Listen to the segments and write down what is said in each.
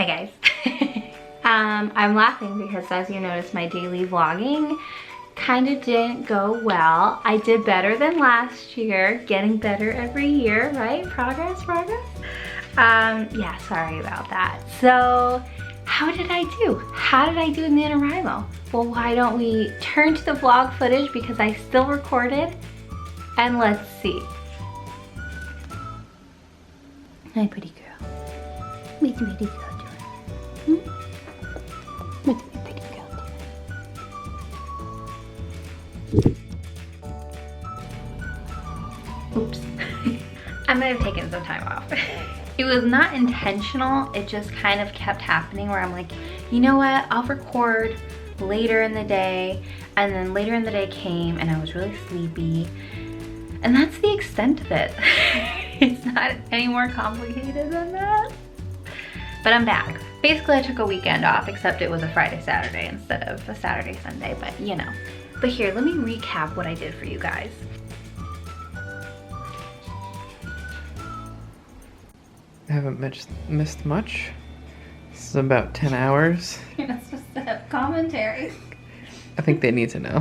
Hi guys. I'm laughing because as you notice, my daily vlogging kind of didn't go well. I did better than last year, getting better every year, right? Progress. Yeah, sorry about that. So how did I do? How did I do in NaNoWriMo? Well, why don't we turn to the vlog footage because I still recorded, and let's see. My pretty girl. What's my pretty girl doing? What's my pretty girl doing? Oops. I might have taken some time off. It was not intentional, it just kind of kept happening where I'm like, you know what, I'll record later in the day, and then later in the day came and I was really sleepy, and that's the extent of it. It's not any more complicated than that. But I'm back. Basically, I took a weekend off, except it was a Friday, Saturday instead of a Saturday, Sunday, but you know. But here, let me recap what I did for you guys. I haven't missed much. This is about 10 hours. You're not supposed to have commentary. I think they need to know.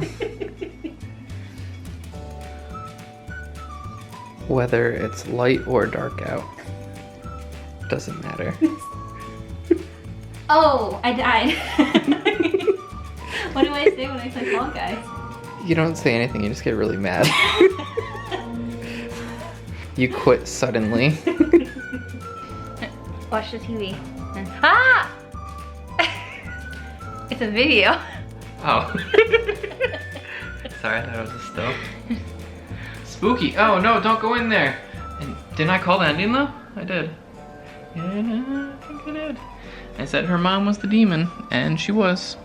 Whether it's light or dark out. Doesn't matter. Oh, I died. What do I say when I say Fall Guys? You don't say anything, you just get really mad. You quit suddenly. Watch the TV. Ah! It's a video. Oh. Sorry, I thought it was a still. Spooky. Oh no, don't go in there. And didn't I call the ending though? I did. Yeah, I think I did. I said her mom was the demon, and she was.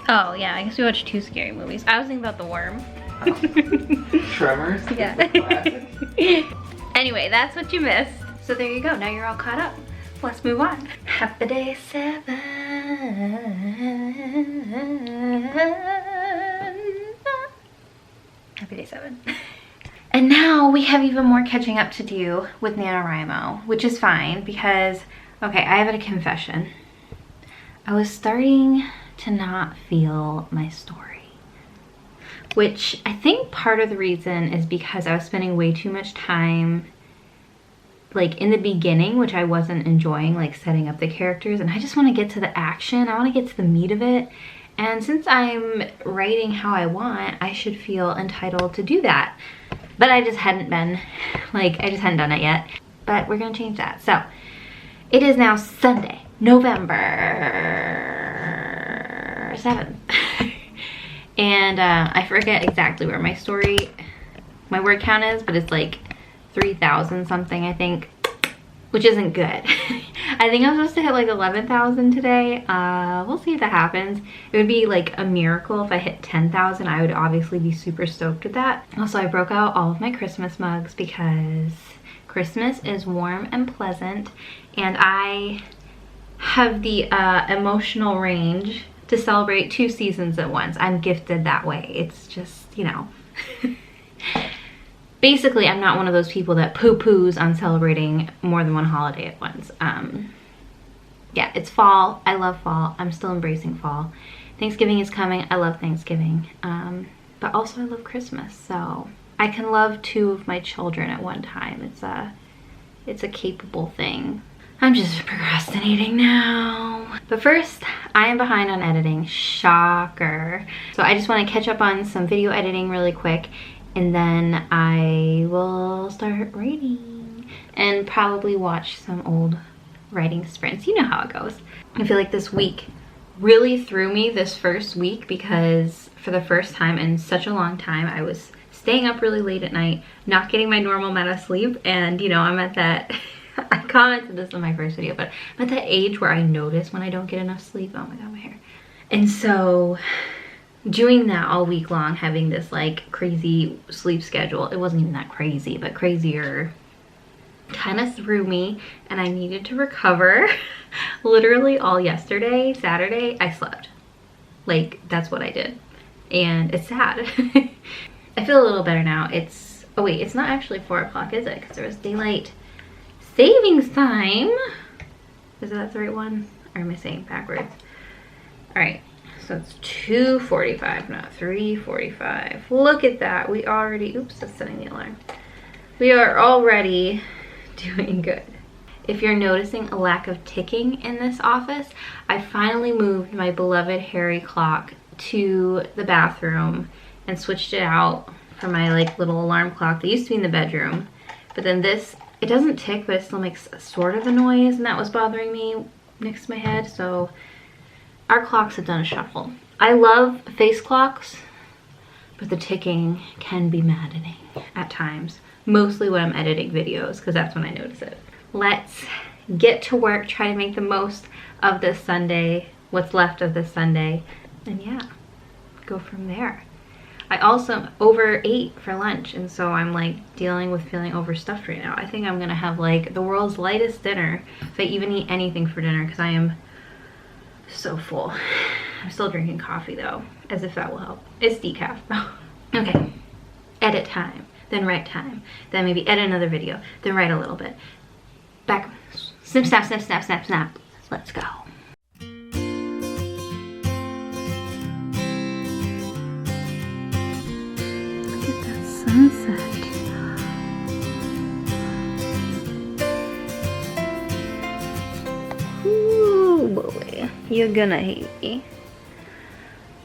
Oh yeah, I guess we watched two scary movies. I was thinking about The Worm. Oh. Tremors? Yeah. Anyway, that's what you missed. So there you go, now you're all caught up. Let's move on. Happy day 7. Happy day 7. And now we have even more catching up to do with NaNoWriMo, which is fine because, okay, I have a confession. I was starting to not feel my story, which I think part of the reason is because I was spending way too much time like in the beginning, which I wasn't enjoying, like setting up the characters, and I just want to get to the action. I want to get to the meat of it. And since I'm writing how I want, I should feel entitled to do that. But I just hadn't been, like, I just hadn't done it yet. But we're gonna change that. So, it is now Sunday, November 7th. And I forget exactly where my word count is, but it's like 3,000 something, I think, which isn't good. I think I'm supposed to hit like 11,000 today. We'll see if that happens. It would be like a miracle if I hit 10,000. I would obviously be super stoked with that. Also, I broke out all of my Christmas mugs because Christmas is warm and pleasant, and I have the emotional range to celebrate 2 seasons at once. I'm gifted that way. It's just, you know. Basically, I'm not one of those people that poo-poos on celebrating more than one holiday at once. Yeah, it's fall. I love fall. I'm still embracing fall. Thanksgiving is coming. I love Thanksgiving. But also I love Christmas. So I can love 2 of my children at one time. It's a capable thing. I'm just procrastinating now. But first, I am behind on editing. Shocker. So I just want to catch up on some video editing really quick, and then I will start writing and probably watch some old writing sprints. You know how it goes. I feel like this week really threw me, this first week, because for the first time in such a long time, I was staying up really late at night, not getting my normal amount of sleep, and you know, I'm at that, I commented this in my first video, but I'm at that age where I notice when I don't get enough sleep. Oh my god, my hair. And so doing that all week long, having this like crazy sleep schedule, it wasn't even that crazy, but crazier, kind of threw me, and I needed to recover. Literally all yesterday, Saturday, I slept. Like, that's what I did. And it's sad. I feel a little better now. Oh wait, it's not actually 4 o'clock, is it? Because there was daylight savings time. Is that the right one? Or am I saying backwards? All right, so it's 2:45, not 3:45. Look at that. We already, oops, that's setting the alarm. We are already doing good. If you're noticing a lack of ticking in this office, I finally moved my beloved Harry clock to the bathroom and switched it out for my like little alarm clock that used to be in the bedroom. But then this, it doesn't tick, but it still makes sort of a noise, and that was bothering me next to my head. So our clocks have done a shuffle. I love face clocks, but the ticking can be maddening at times. Mostly when I'm editing videos, because that's when I notice it. Let's get to work, try to make the most of this Sunday, what's left of this Sunday, and yeah, go from there. I also overate for lunch, and so I'm like dealing with feeling overstuffed right now. I think I'm gonna have like the world's lightest dinner, if I even eat anything for dinner, because I am so full. I'm still drinking coffee though, as if that will help. It's decaf though. Okay, edit time, then write time, then maybe edit another video, then write a little bit. Back, snip, snap, snap, snap, snap, snap. Let's go. Look at that sunset. Ooh, boy. You're gonna hate me.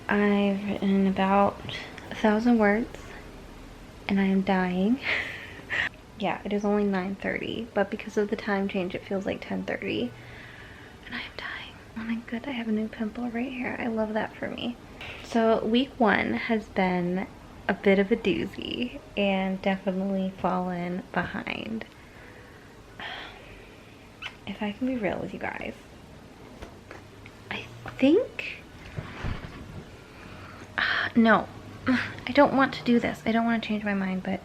I've written about 1,000 words and I am dying. Yeah, it is only 9:30, but because of the time change, it feels like 10:30, and I am dying. Oh my god, I have a new pimple right here. I love that for me. So week 1 has been a bit of a doozy, and definitely fallen behind. If I can be real with you guys, I think, no, I don't want to do this. I don't want to change my mind, but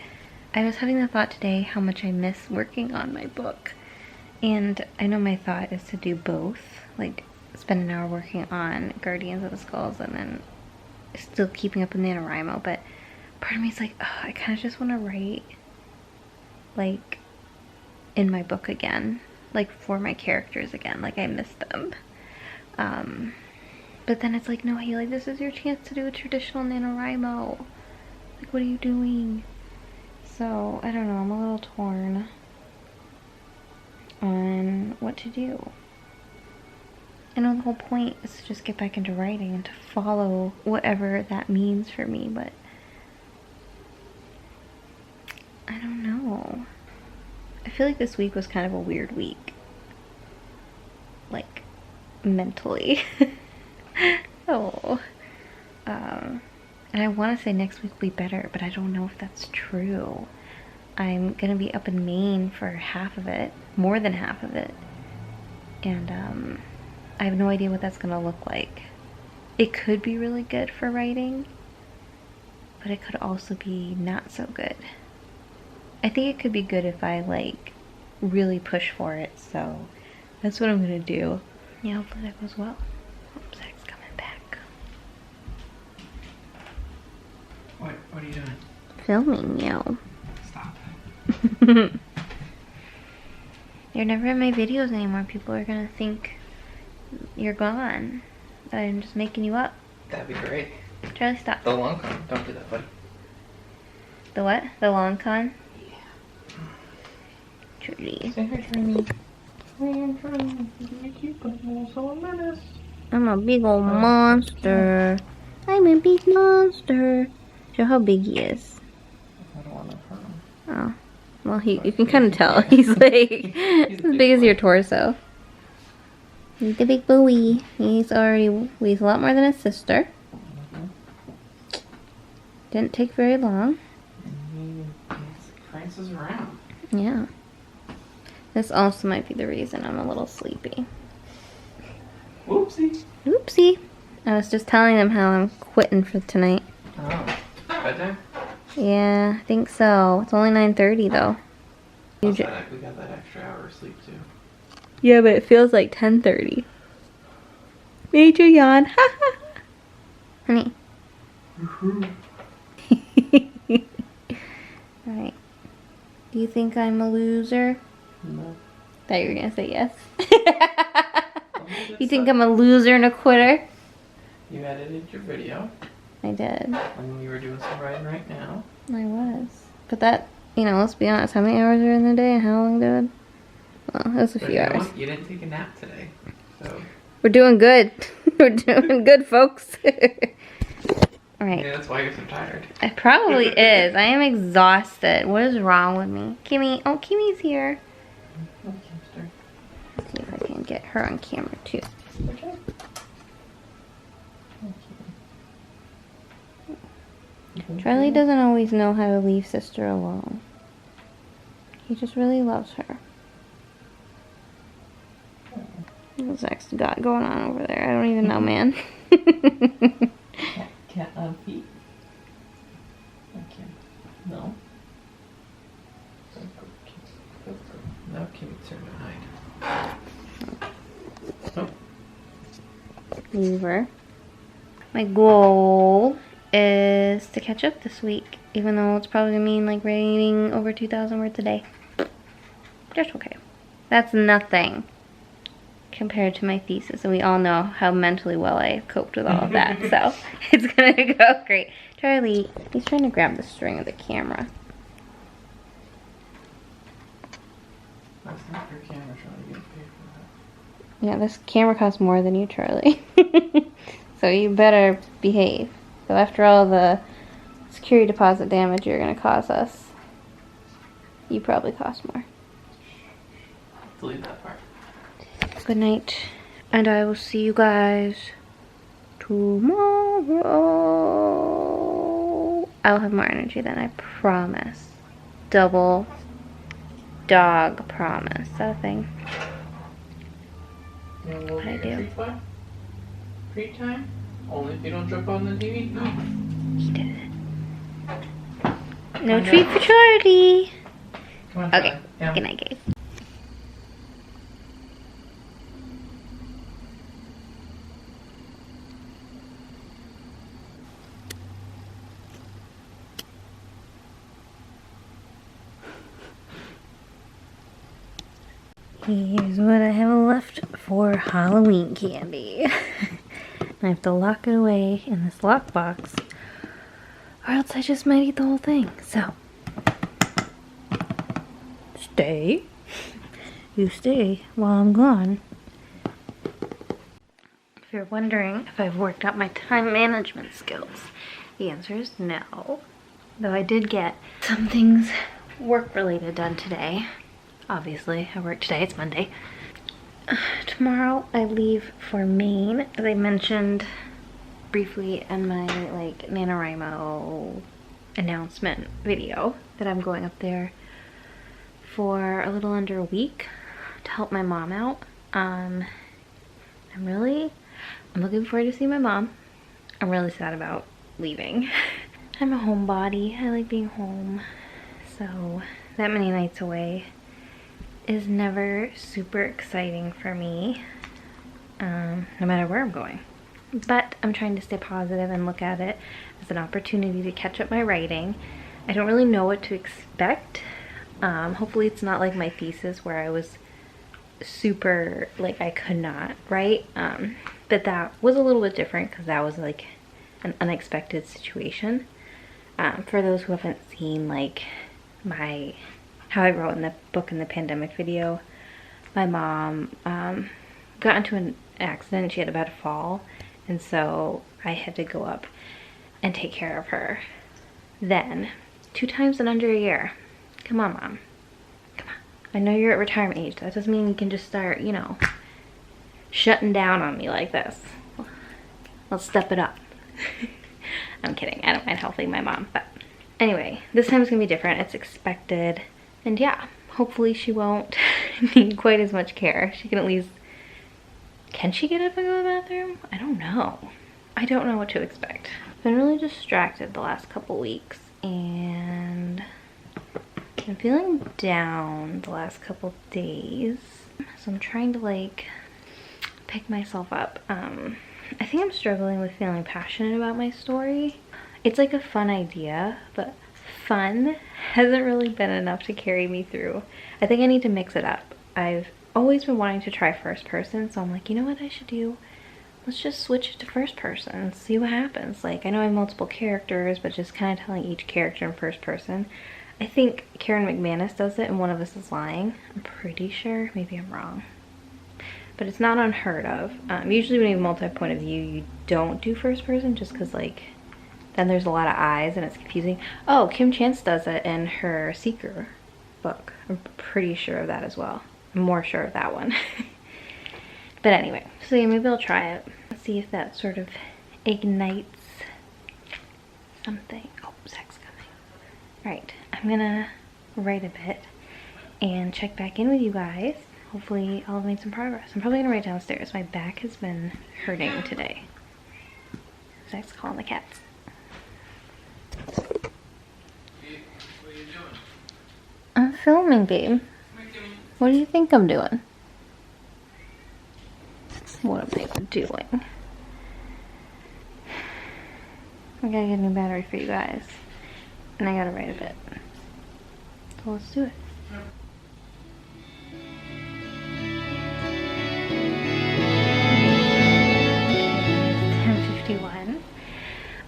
I was having the thought today how much I miss working on my book. And I know my thought is to do both, like spend an hour working on Guardians of the Skulls and then still keeping up with NaNoWriMo, but part of me is like, oh, I kind of just want to write like in my book again, like for my characters again, like I miss them. But then it's like, no, Haley, this is your chance to do a traditional NaNoWriMo. Like, what are you doing? So, I don't know, I'm a little torn on what to do. I know the whole point is to just get back into writing and to follow whatever that means for me, but I don't know. I feel like this week was kind of a weird week. Like, mentally. Oh. And I want to say next week will be better, but I don't know if that's true. I'm going to be up in Maine for half of it, more than half of it. And I have no idea what that's going to look like. It could be really good for writing, but it could also be not so good. I think it could be good if I like really push for it, so that's what I'm going to do. Yeah, hopefully that goes well. Oh, Zach's coming back. What are you doing? Filming you. Stop. You're never in my videos anymore. People are gonna think you're gone. That I'm just making you up. That'd be great. Charlie, stop. The long con. Don't do that, buddy. The what? The long con? Yeah. Charlie. Say hi, Charlie. I'm a big old monster. I'm a big monster. Show how big he is. I don't want to hurt him. Oh. Well, you can kind of tell. He's like as big as your torso. He's the big boy. He's already weighs a lot more than his sister. Didn't take very long. He prances around. Yeah. This also might be the reason I'm a little sleepy. Whoopsie. Oopsie. I was just telling them how I'm quitting for tonight. Oh. Bedtime? Yeah, I think so. It's only 9:30 though. We got that extra hour of sleep too. Yeah, but it feels like 10:30. Major yawn. Honey. Alright. Do you think I'm a loser? No. Thought you were gonna say yes. You think I'm a loser and a quitter? You edited your video. I did. And you were doing some writing right now. I was. But that, you know, let's be honest, how many hours are in the day and how long did it? Well, it was a few hours. You didn't take a nap today, so. We're doing good. We're doing good, folks. Alright. Yeah, that's why you're so tired. It probably is. I am exhausted. What is wrong with me? Kimmy. Oh, Kimmy's here. Okay, Let's see if I can get her on camera too. okay. Charlie doesn't always know how to leave sister alone. He just really loves her. What's next got going on over there? I don't even know, man. Cat on feet. Okay. No. Now Kimmy's turn to hide. Oh. Leave her. My goal is to catch up this week, even though it's probably gonna mean like reading over 2,000 words a day. That's okay. That's nothing compared to my thesis, and we all know how mentally well I coped with all of that, so it's gonna go great. Charlie, he's trying to grab the string of the camera. That's not your camera, Charlie. You get paid for that. Yeah, this camera costs more than you, Charlie. So you better behave. So after all the security deposit damage you're gonna cause us, you probably cost more. Delete that part. Good night, and I will see you guys tomorrow. I'll have more energy then, I promise. Double dog promise. Is that a thing? You know what I do. treat for? Treat time? Only if you don't jump on the TV? He did it. No treat for Charlie. Come on, Okay, Charlie. Yeah. good night, guys. Here's what I have left for Halloween candy. I have to lock it away in this lockbox, or else I just might eat the whole thing. So, stay. You stay while I'm gone. If you're wondering if I've worked out my time management skills, the answer is no. Though I did get some things work-related done today. Obviously, I work today, it's Monday. Tomorrow I leave for Maine, as I mentioned briefly in my NaNoWriMo announcement video, that I'm going up there for a little under a week to help my mom out. I'm looking forward to seeing my mom. I'm really sad about leaving. I'm a homebody, I like being home, so that many nights away is never super exciting for me, no matter where I'm going. But I'm trying to stay positive and look at it as an opportunity to catch up my writing. I don't really know what to expect. Hopefully it's not like my thesis where I was super, like, I could not write. But that was a little bit different because that was like an unexpected situation. For those who haven't seen like how I wrote in the book in the pandemic video, my mom got into an accident. She had a bad fall, and so I had to go up and take care of her. Then, 2 times in under a year. Come on, Mom. Come on. I know you're at retirement age. That doesn't mean you can just start, you know, shutting down on me like this. Let's step it up. I'm kidding. I don't mind helping my mom, but anyway, this time it's gonna be different. It's expected. And yeah, hopefully she won't need quite as much care. She can at least, can she get up and go to the bathroom? I don't know. I don't know what to expect. I've been really distracted the last couple weeks, and I'm feeling down the last couple days. So I'm trying to like pick myself up. I think I'm struggling with feeling passionate about my story. It's like a fun idea, but fun hasn't really been enough to carry me through. I think I need to mix it up. I've always been wanting to try first person, so I'm like, you know what I should do? Let's just switch it to first person and see what happens. Like, I know I have multiple characters, but just kind of telling each character in first person. I think Karen McManus does it and One of Us is Lying. I'm pretty sure, maybe I'm wrong. But it's not unheard of. Usually when you have multi-point of view, you don't do first person just because, like, then there's a lot of eyes and it's confusing. Oh, Kim Chance does it in her Seeker book. I'm pretty sure of that as well. I'm more sure of that one. But anyway, so yeah, maybe I'll try it. Let's see if that sort of ignites something. Oh, Zach's coming. Right, I'm gonna write a bit and check back in with you guys. Hopefully I'll have made some progress. I'm probably gonna write downstairs. My back has been hurting today. Zach's calling the cats. What are you doing? I'm filming, babe. What do you think I'm doing? What am I doing? I gotta get a new battery for you guys. And I gotta write a bit. So let's do it.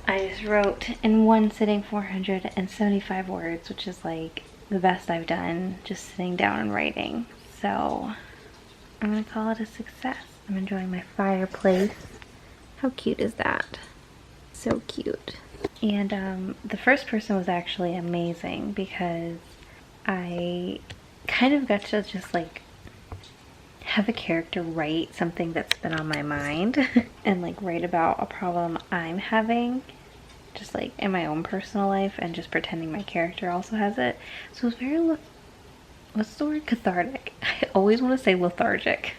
I just wrote in one sitting 475 words, which is like the best I've done just sitting down and writing. So I'm gonna call it a success. I'm enjoying my fireplace. How cute is that? So cute. And the first person was actually amazing because I kind of got to just like have a character write something that's been on my mind and like write about a problem I'm having, just like in my own personal life, and just pretending my character also has it. So it was very, what's the word? Cathartic. I always want to say lethargic.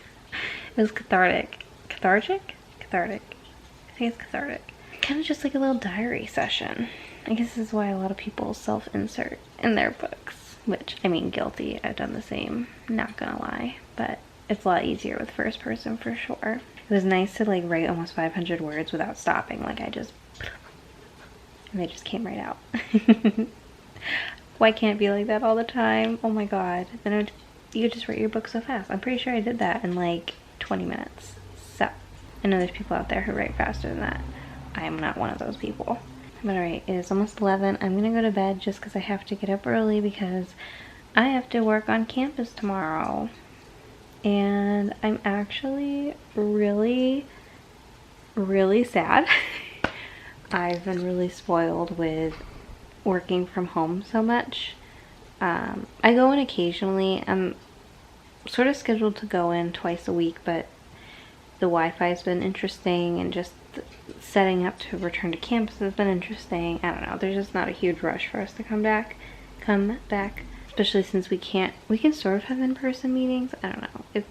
It was cathartic. Cathartic? Cathartic. I think it's cathartic. Kind of just like a little diary session. I guess this is why a lot of people self-insert in their books, which, I mean, guilty. I've done the same, not gonna lie, but it's a lot easier with first person for sure. It was nice to like write almost 500 words without stopping. Like and they just came right out. Why can't it be like that all the time? Oh my god. Then you could just write your book so fast. I'm pretty sure I did that in like 20 minutes. So, I know there's people out there who write faster than that. I am not one of those people. But alright, it is almost 11. I'm gonna go to bed just because I have to get up early because I have to work on campus tomorrow. And I'm actually really, really sad. I've been really spoiled with working from home so much. I go in occasionally. I'm sort of scheduled to go in twice a week, but the Wi-Fi's been interesting, and just setting up to return to campus has been interesting. I don't know, there's just not a huge rush for us to come back, especially since we can sort of have in-person meetings. I don't know, it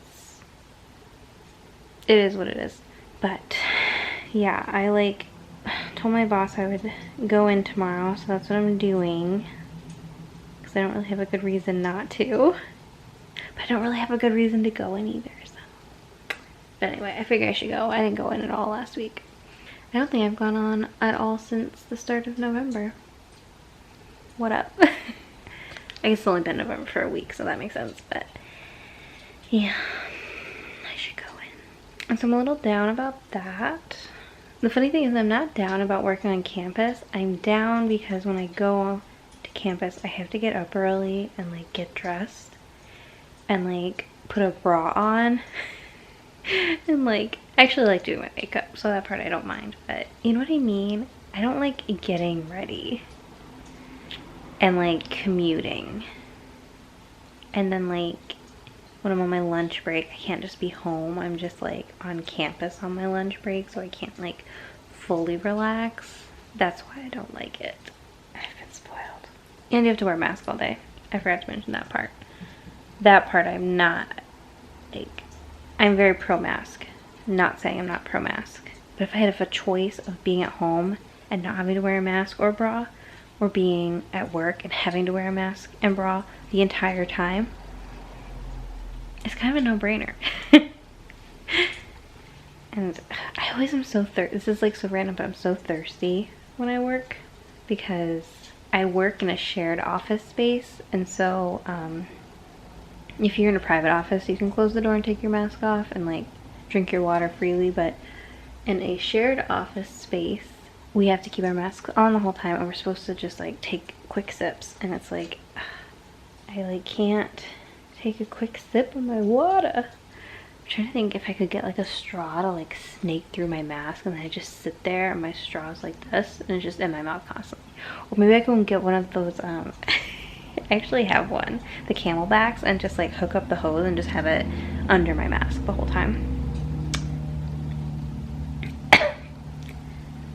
is what it is. But yeah, I like told my boss I would go in tomorrow, so that's what I'm doing, because I don't really have a good reason not to, but I don't really have a good reason to go in either. So, but anyway, I figure I should go. I didn't go in at all last week. I don't think I've gone on at all since the start of November. What up? I guess it's only been November for a week, so that makes sense, but yeah, I should go in. And so I'm a little down about that. The funny thing is I'm not down about working on campus. I'm down because when I go to campus, I have to get up early and like get dressed and like put a bra on and like I actually like doing my makeup, so that part I don't mind, but you know what I mean? I don't like getting ready and like commuting, and then like when I'm on my lunch break, I can't just be home. I'm just like on campus on my lunch break, so I can't like fully relax. That's why I don't like it. I've been spoiled. And you have to wear a mask all day. I forgot to mention that part. That part I'm not, like, I'm very pro-mask. Not saying I'm not pro-mask. But if I had a choice of being at home and not having to wear a mask or bra, or being at work and having to wear a mask and bra the entire time, it's kind of a no-brainer. And I always am so thirsty. This is like so random, but I'm so thirsty when I work because I work in a shared office space, and so if you're in a private office, you can close the door and take your mask off and like drink your water freely, but in a shared office space, we have to keep our masks on the whole time, and we're supposed to just like take quick sips, and it's like, I like can't take a quick sip of my water. I'm trying to think if I could get like a straw to like snake through my mask, and then I just sit there and my straw's like this and it's just in my mouth constantly. Or maybe I can get one of those I actually have one, the Camelbacks, and just like hook up the hose and just have it under my mask the whole time.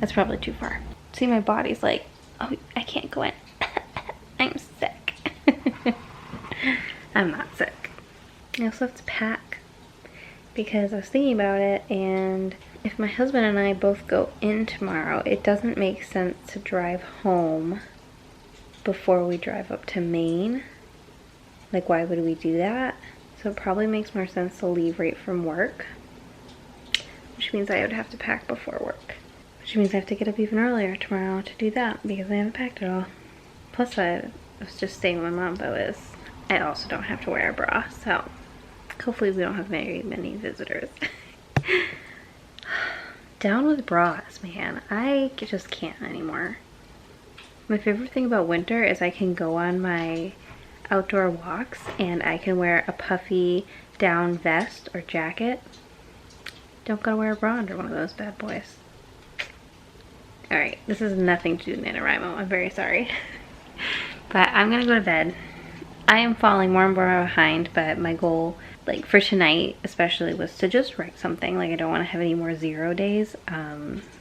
That's probably too far. See, my body's like, oh, I can't go in. I'm sick. I'm not sick. I also have to pack because I was thinking about it, and if my husband and I both go in tomorrow, it doesn't make sense to drive home before we drive up to Maine. Like, why would we do that? So it probably makes more sense to leave right from work, which means I would have to pack before work. Which means I have to get up even earlier tomorrow to do that because I haven't packed it all. Plus I was just staying with my mom, but I also don't have to wear a bra, so hopefully we don't have very many visitors. Down with bras, man. I just can't anymore. My favorite thing about winter is I can go on my outdoor walks and I can wear a puffy down vest or jacket. Don't gotta wear a bra under one of those bad boys. Alright, this has nothing to do with NaNoWriMo. I'm very sorry. But I'm gonna go to bed. I am falling more and more behind, but my goal, like for tonight especially, was to just write something. Like, I don't want to have any more 0 days,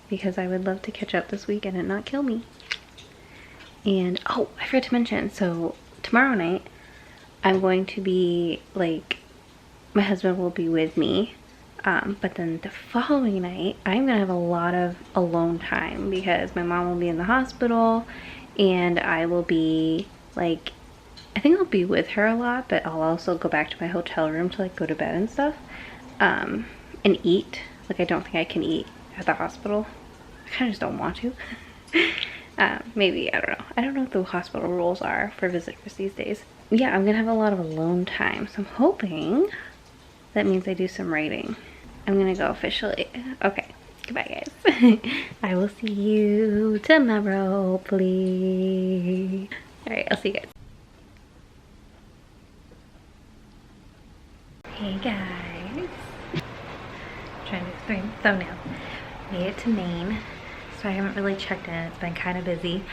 because I would love to catch up this weekend and not kill me. And, oh, I forgot to mention, so tomorrow night, I'm going to be, like, my husband will be with me. But then the following night, I'm gonna have a lot of alone time because my mom will be in the hospital and I will be like, I think I'll be with her a lot, but I'll also go back to my hotel room to like go to bed and stuff, and eat. Like, I don't think I can eat at the hospital. I kind of just don't want to. Maybe, I don't know. I don't know what the hospital rules are for visitors these days. Yeah, I'm gonna have a lot of alone time, so I'm hoping that means I do some writing. I'm gonna go officially. Okay, goodbye guys. I will see you tomorrow, please. Alright, I'll see you guys. Hey guys. Trying to frame thumbnail. Made it to Maine, so I haven't really checked in. It's been kind of busy,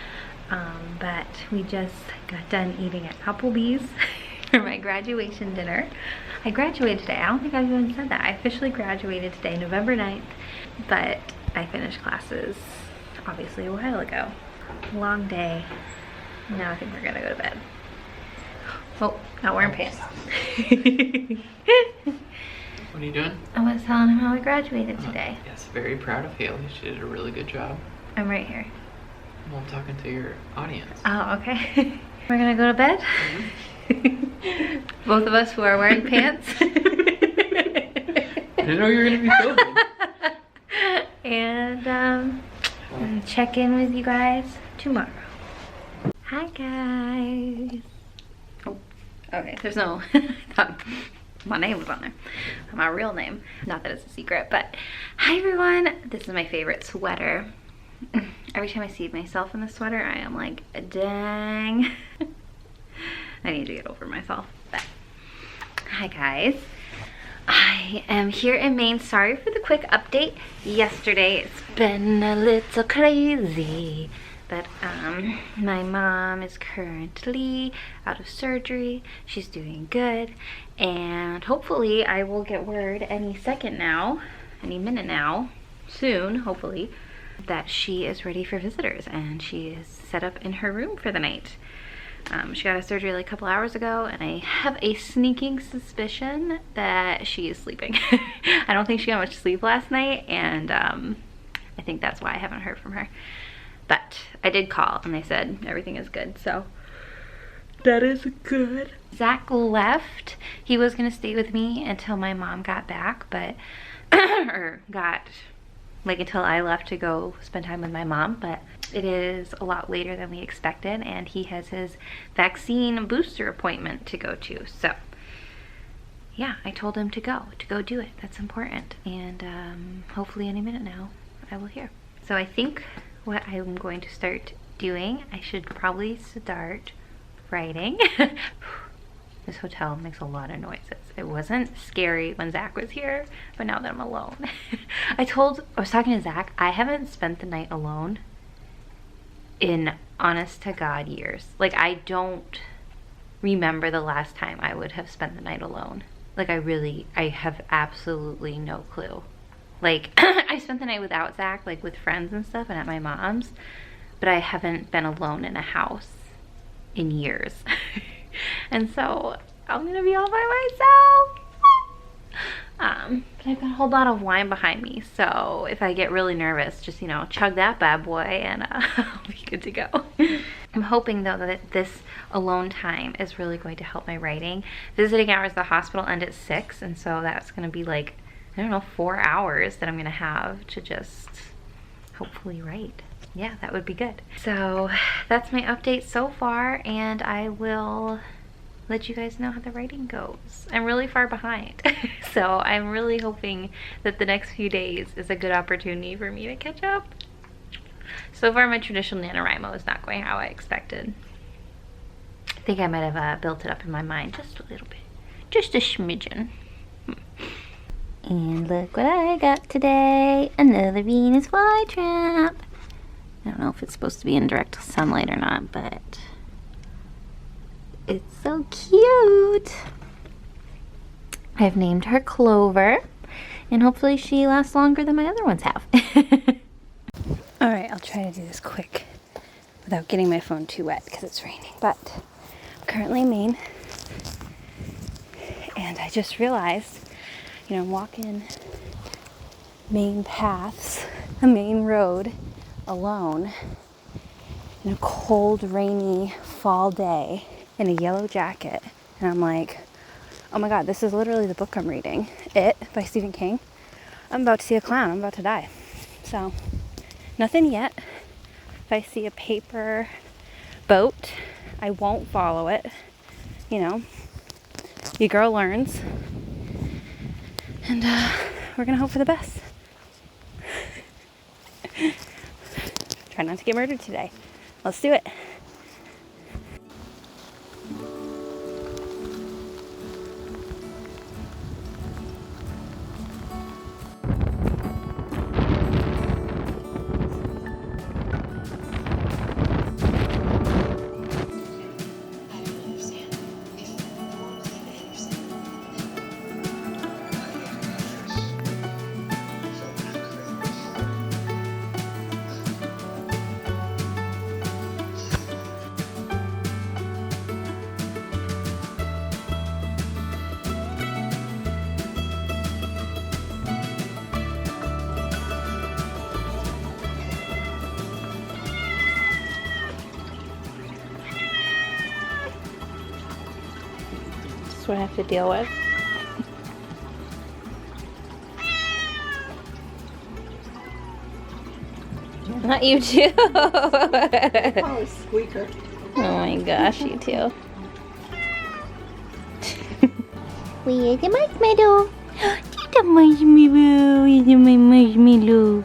but we just got done eating at Applebee's for my graduation dinner. I graduated today. I don't think I've even said that. I officially graduated today, November 9th, but I finished classes obviously a while ago. Long day. Now I think we're gonna go to bed. Oh, not wearing pants. What are you doing? I was telling him how I graduated today. Yes, very proud of Haley. She did a really good job. I'm right here. Well, I'm talking to your audience. Oh, okay. We're gonna go to bed? Both of us who are wearing pants. I didn't know you were gonna be filming. And check in with you guys tomorrow. Hi guys. Oh, okay. There's no. My name was on there. My real name. Not that it's a secret, but hi everyone. This is my favorite sweater. Every time I see myself in the sweater, I am like, dang. I need to get over myself. But hi guys. I am here in Maine. Sorry for the quick update. Yesterday it's been a little crazy. But my mom is currently out of surgery. She's doing good. And hopefully I will get word any second now, any minute now, soon, hopefully, that she is ready for visitors and she is set up in her room for the night. She got a surgery like a couple hours ago, and I have a sneaking suspicion that she is sleeping. I don't think she got much sleep last night, and I think that's why I haven't heard from her. But I did call and they said everything is good, so that is good. Zach left. He was gonna stay with me until my mom got back, but or got like until I left to go spend time with my mom, but it is a lot later than we expected, and he has his vaccine booster appointment to go to. So yeah, I told him to go do it. That's important. And hopefully any minute now I will hear. So I think what I'm going to start doing, I should probably start writing. This hotel makes a lot of noises. It wasn't scary when Zach was here, but now that I'm alone. I was talking to Zach, I haven't spent the night alone in honest to God years. Like, I don't remember the last time I would have spent the night alone. Like, I have absolutely no clue. Like, I spent the night without Zach, like with friends and stuff and at my mom's, but I haven't been alone in a house in years. And so I'm gonna be all by myself. But I've got a whole bottle of wine behind me, so if I get really nervous, just, you know, chug that bad boy and I'll be good to go. I'm hoping though that this alone time is really going to help my writing. Visiting hours at the hospital end at 6, and so that's gonna be like, I don't know, 4 hours that I'm gonna have to just hopefully write. Yeah, that would be good. So that's my update so far, and I will let you guys know how the writing goes. I'm really far behind. So I'm really hoping that the next few days is a good opportunity for me to catch up. So far my traditional NaNoWriMo is not going how I expected. I think I might have built it up in my mind just a little bit. Just a smidgen. And look what I got today. Another Venus flytrap. I don't know if it's supposed to be in direct sunlight or not, but it's so cute. I've named her Clover, and hopefully she lasts longer than my other ones have. Alright, I'll try to do this quick without getting my phone too wet because it's raining. But I'm currently in Maine, and I just realized, you know, I'm walking Maine paths, a Maine road, alone in a cold, rainy fall day in a yellow jacket, and I'm like, oh my god, this is literally the book I'm reading, It by Stephen King. I'm about to see a clown. I'm about to die. So nothing yet. If I see a paper boat, I won't follow it. You know, your girl learns, and we're gonna hope for the best. Try not to get murdered today. Let's do it. That's what I have to deal with. Not you too. Oh, squeaker. Oh my gosh, you too. Where's the marshmallow? It's a marshmallow. It's my marshmallow.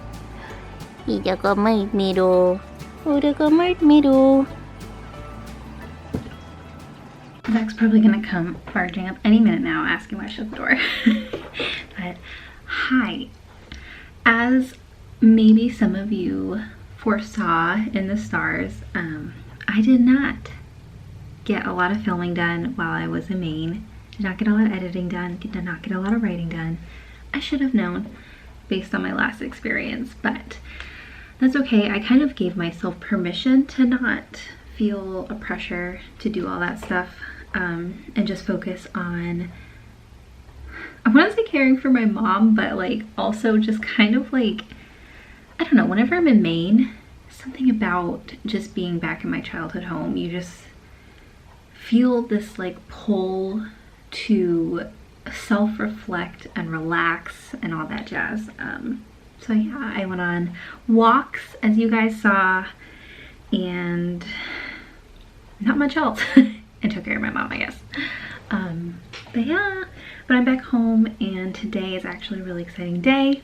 It's a marshmallow. Oh, it's a marshmallow. Zach's probably gonna come barging up any minute now asking why I shut the door. But hi. As maybe some of you foresaw in the stars, I did not get a lot of filming done while I was in Maine. Did not get a lot of editing done. Did not get a lot of writing done. I should have known based on my last experience, but that's okay. I kind of gave myself permission to not feel a pressure to do all that stuff, and just focus on, I want to say caring for my mom, but like also just kind of like, I don't know, whenever I'm in Maine, something about just being back in my childhood home, you just feel this like pull to self-reflect and relax and all that jazz. So yeah, I went on walks, as you guys saw, and not much else. And took care of my mom, I guess. But yeah, But I'm back home and today is actually a really exciting day.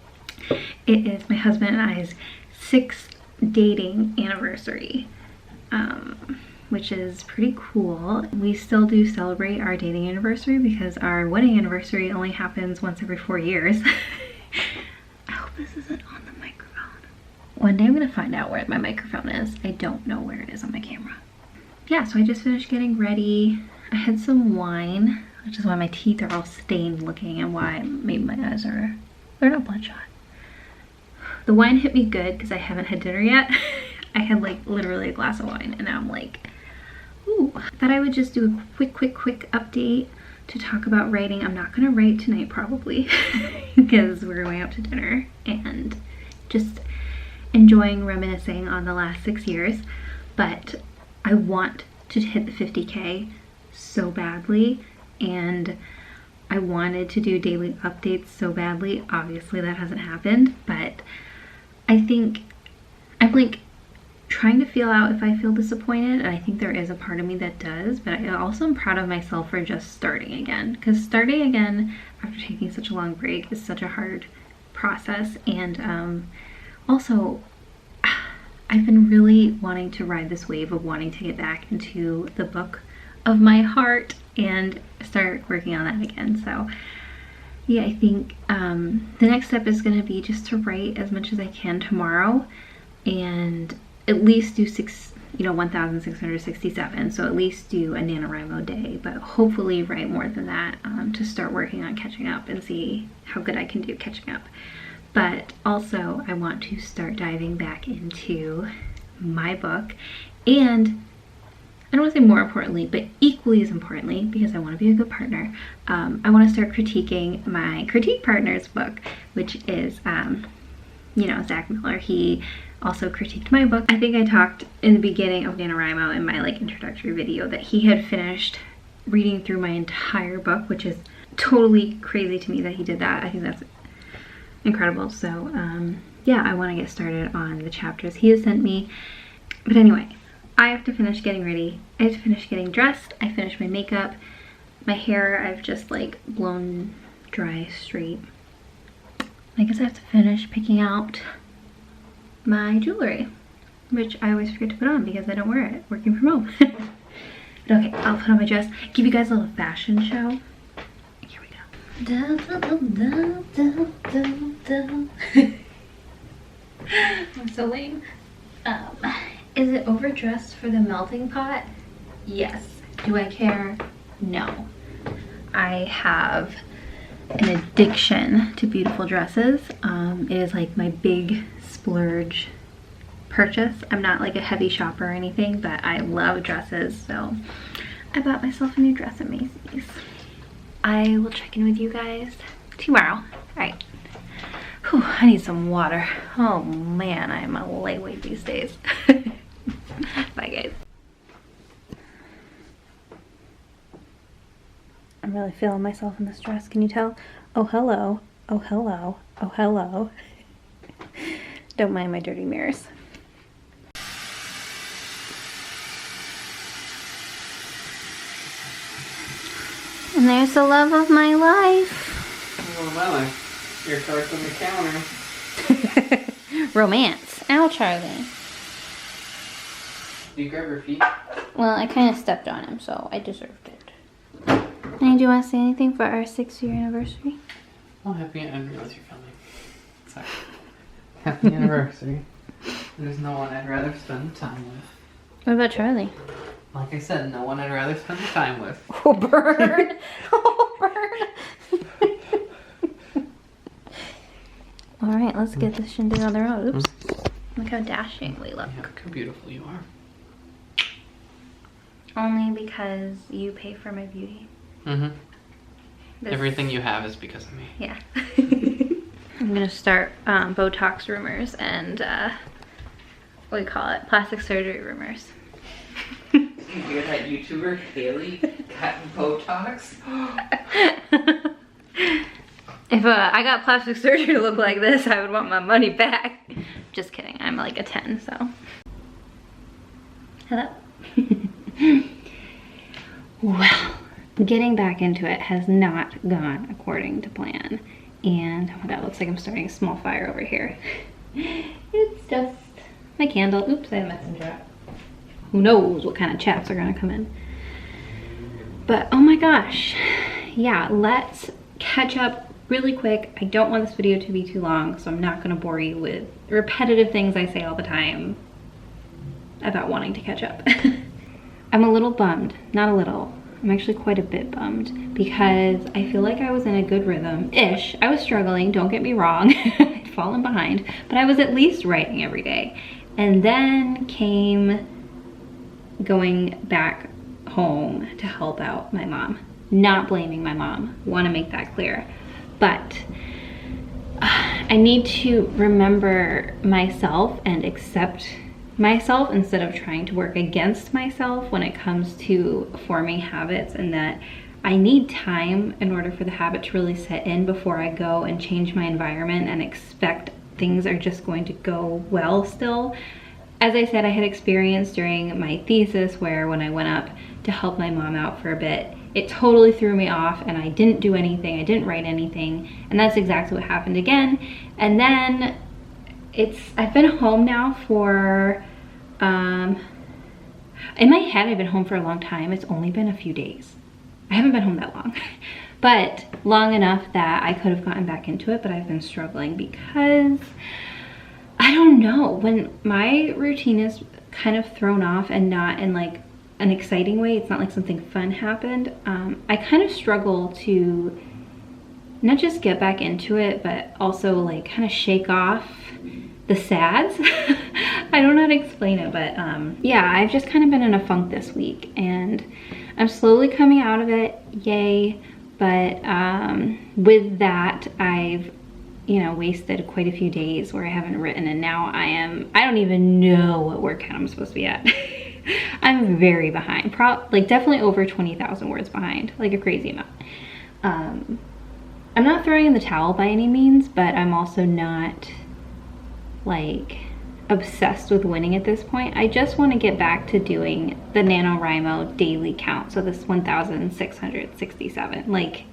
It is my husband and I's 6th dating anniversary, which is pretty cool. We still do celebrate our dating anniversary because our wedding anniversary only happens once every 4 years. I hope this isn't on the microphone. One day I'm gonna find out where my microphone is. I don't know where it is on my camera. Yeah, so I just finished getting ready. I had some wine, which is why my teeth are all stained looking and why maybe my eyes are, they're not bloodshot. The wine hit me good because I haven't had dinner yet. I had like literally a glass of wine and now I'm like, ooh. Thought I would just do a quick update to talk about writing. I'm not gonna write tonight probably because we're going out to dinner and just enjoying reminiscing on the last 6 years. But I want to hit the 50K so badly and I wanted to do daily updates so badly. Obviously that hasn't happened, but I think I'm like trying to feel out if I feel disappointed, and I think there is a part of me that does, but I also am proud of myself for just starting again, because starting again after taking such a long break is such a hard process. And also I've been really wanting to ride this wave of wanting to get back into the book of my heart and start working on that again. So yeah, I think the next step is going to be just to write as much as I can tomorrow and at least do 1,667. So at least do a NaNoWriMo day, but hopefully write more than that to start working on catching up and see how good I can do catching up. But also I want to start diving back into my book, and I don't want to say more importantly, but equally as importantly, because I want to be a good partner, I want to start critiquing my critique partner's book, which is, Zach Miller. He also critiqued my book. I think I talked in the beginning of NaNoWriMo in my introductory video that he had finished reading through my entire book, which is totally crazy to me that he did that. I think that's incredible. So yeah, I want to get started on the chapters he has sent me. But anyway, I have to finish getting ready. I have to finish getting dressed. I finished my makeup. My hair, I've just blown dry straight. I guess I have to finish picking out my jewelry, which I always forget to put on because I don't wear it working from home. But okay, I'll put on my dress, give you guys a little fashion show. Here we go. Dun, dun, dun, dun, dun, dun, dun. I'm so lame. Is it overdressed for the melting pot? Yes. Do I care? No. I have an addiction to beautiful dresses. It is my big splurge purchase. I'm not a heavy shopper or anything, but I love dresses, so I bought myself a new dress at Macy's. I will check in with you guys tomorrow. All right. Whew, I need some water. Oh man, I'm a lightweight these days. Bye guys. I'm really feeling myself in this dress, can you tell? Oh hello, oh hello, oh hello. Don't mind my dirty mirrors. And there's the love of my life. Oh, my life. Your cards on the counter. Romance. Ow, Charlie. Do you grab your feet? Well, I kind of stepped on him, so I deserved it. And do you want to say anything for our 6-year anniversary? Oh, happy anniversary, filming. Sorry. Happy anniversary. There's no one I'd rather spend time with. What about Charlie? Like I said, no one I'd rather spend the time with. Oh, burn! Oh, burn! Alright, let's get this shindig on the road. Oops. Look how dashing we look. Yeah, look how beautiful you are. Only because you pay for my beauty. Mm-hmm. Everything you have is because of me. Yeah. I'm gonna start Botox rumors and what do you call it? Plastic surgery rumors. You hear that YouTuber Haley got Botox? If I got plastic surgery to look like this, I would want my money back. Just kidding, I'm a 10, so. Hello. Well, getting back into it has not gone according to plan. And oh my god, looks like I'm starting a small fire over here. It's just my candle. Oops, I have a messenger app. Who knows what kind of chats are gonna come in. But oh my gosh, yeah, let's catch up really quick. I don't want this video to be too long, so I'm not gonna bore you with repetitive things I say all the time about wanting to catch up. I'm a little bummed, not a little. I'm actually quite a bit bummed because I feel like I was in a good rhythm-ish. I was struggling, don't get me wrong. I'd fallen behind, but I was at least writing every day. And then came going back home to help out my mom. Not blaming my mom, want to make that clear. But I need to remember myself and accept myself instead of trying to work against myself when it comes to forming habits, and that I need time in order for the habit to really set in before I go and change my environment and expect things are just going to go well still. As I said, I had experience during my thesis where when I went up to help my mom out for a bit, it totally threw me off and I didn't do anything, I didn't write anything, and that's exactly what happened again. And then I've been home now for, in my head I've been home for a long time. It's only been a few days. I haven't been home that long, but long enough that I could have gotten back into it, but I've been struggling because I don't know, when my routine is kind of thrown off and not in like an exciting way, it's not like something fun happened, I kind of struggle to not just get back into it, but also like kind of shake off the sads. I don't know how to explain it, but yeah, I've just kind of been in a funk this week and I'm slowly coming out of it, yay. But with that, I've, you know, wasted quite a few days where I haven't written, and now I don't even know what word count I'm supposed to be at. I'm very behind, like definitely over 20,000 words behind, like a crazy amount. I'm not throwing in the towel by any means, but I'm also not like obsessed with winning at this point. I just want to get back to doing the NaNoWriMo daily count. So this 1,667, like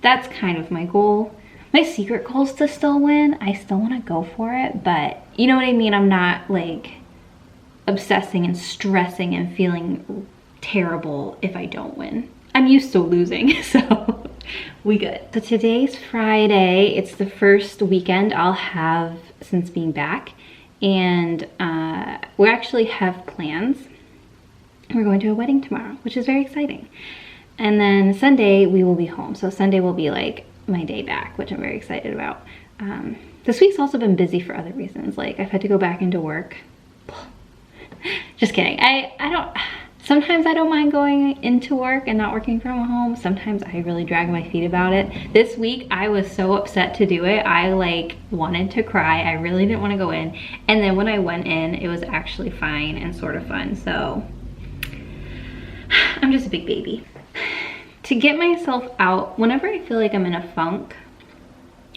that's kind of my goal. My secret goal is to still win. I still want to go for it, but you know what I mean? I'm not like obsessing and stressing and feeling terrible if I don't win. I'm used to losing, so we good. So today's Friday. It's the first weekend I'll have since being back, and we actually have plans. We're going to a wedding tomorrow, which is very exciting. And then Sunday we will be home. So Sunday will be like my day back, which I'm very excited about. This week's also been busy for other reasons. Like I've had to go back into work. Just kidding. Sometimes I don't mind going into work and not working from home. Sometimes I really drag my feet about it. This week I was so upset to do it. I like wanted to cry. I really didn't want to go in. And then when I went in, it was actually fine and sort of fun. So I'm just a big baby. To get myself out, whenever I feel like I'm in a funk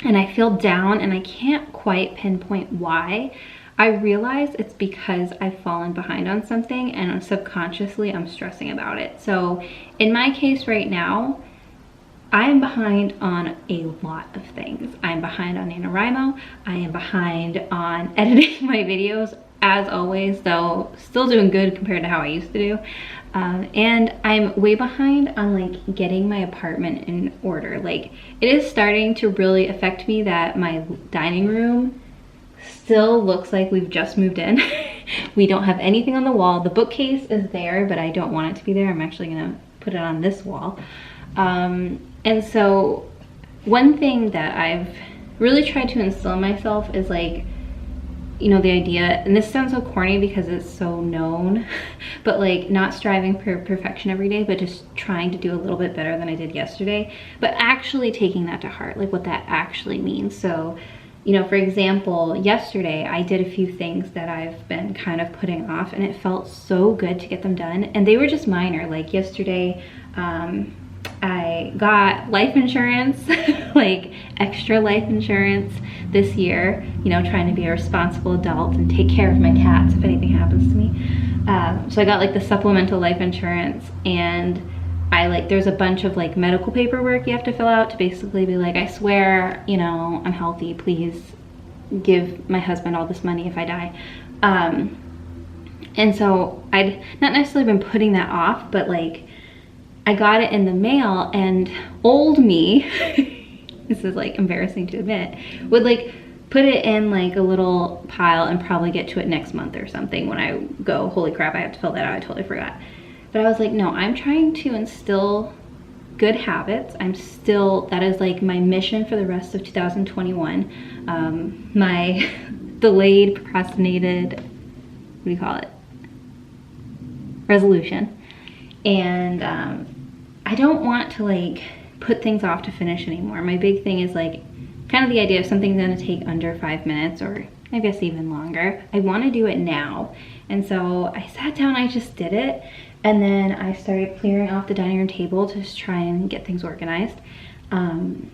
and I feel down and I can't quite pinpoint why, I realize it's because I've fallen behind on something and subconsciously I'm stressing about it. So in my case right now, I am behind on a lot of things. I'm behind on NaNoWriMo. I am behind on editing my videos, as always, though still doing good compared to how I used to do. And I'm way behind on like getting my apartment in order. Like it is starting to really affect me that my dining room still looks like we've just moved in. We don't have anything on the wall. The bookcase is there, but I don't want it to be there. I'm actually gonna put it on this wall. And so one thing that I've really tried to instill in myself is like, you know, the idea, and this sounds so corny because it's so known, but like not striving for perfection every day, but just trying to do a little bit better than I did yesterday, but actually taking that to heart, like what that actually means. So, you know, for example, yesterday I did a few things that I've been kind of putting off and it felt so good to get them done. And they were just minor. Like yesterday, I got life insurance, like extra life insurance this year, you know, trying to be a responsible adult and take care of my cats if anything happens to me. So I got like the supplemental life insurance, and there's a bunch of like medical paperwork you have to fill out to basically be like, I swear, you know, I'm healthy, please give my husband all this money if I die. And so I'd not necessarily been putting that off, but like I got it in the mail, and old me, this is like embarrassing to admit, would like put it in like a little pile and probably get to it next month or something when I go, holy crap, I have to fill that out, I totally forgot. But I was like, no, I'm trying to instill good habits. That is like my mission for the rest of 2021. My delayed, procrastinated, what do you call it? Resolution. And I don't want to like put things off to finish anymore. My big thing is like kind of the idea of something's gonna take under 5 minutes, or I guess even longer. I wanna do it now. And so I sat down, I just did it. And then I started clearing off the dining room table to just try and get things organized. And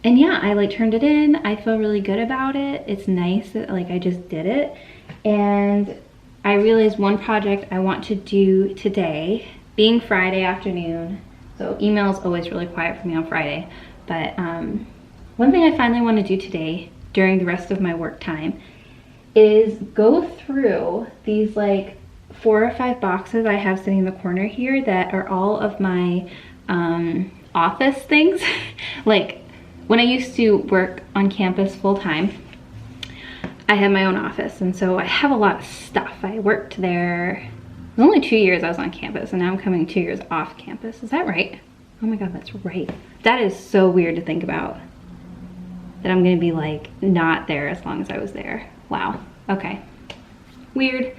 yeah, I like turned it in. I feel really good about it. It's nice that like I just did it. And I realized one project I want to do today, being Friday afternoon. So email is always really quiet for me on Friday. But one thing I finally want to do today during the rest of my work time is go through these like 4 or 5 boxes I have sitting in the corner here that are all of my office things. Like when I used to work on campus full time, I had my own office, and so I have a lot of stuff. I worked there, it was only 2 years I was on campus, and now I'm coming 2 years off campus. Is that right? Oh my God, that's right. That is so weird to think about, that I'm gonna be like not there as long as I was there. Wow, okay, weird.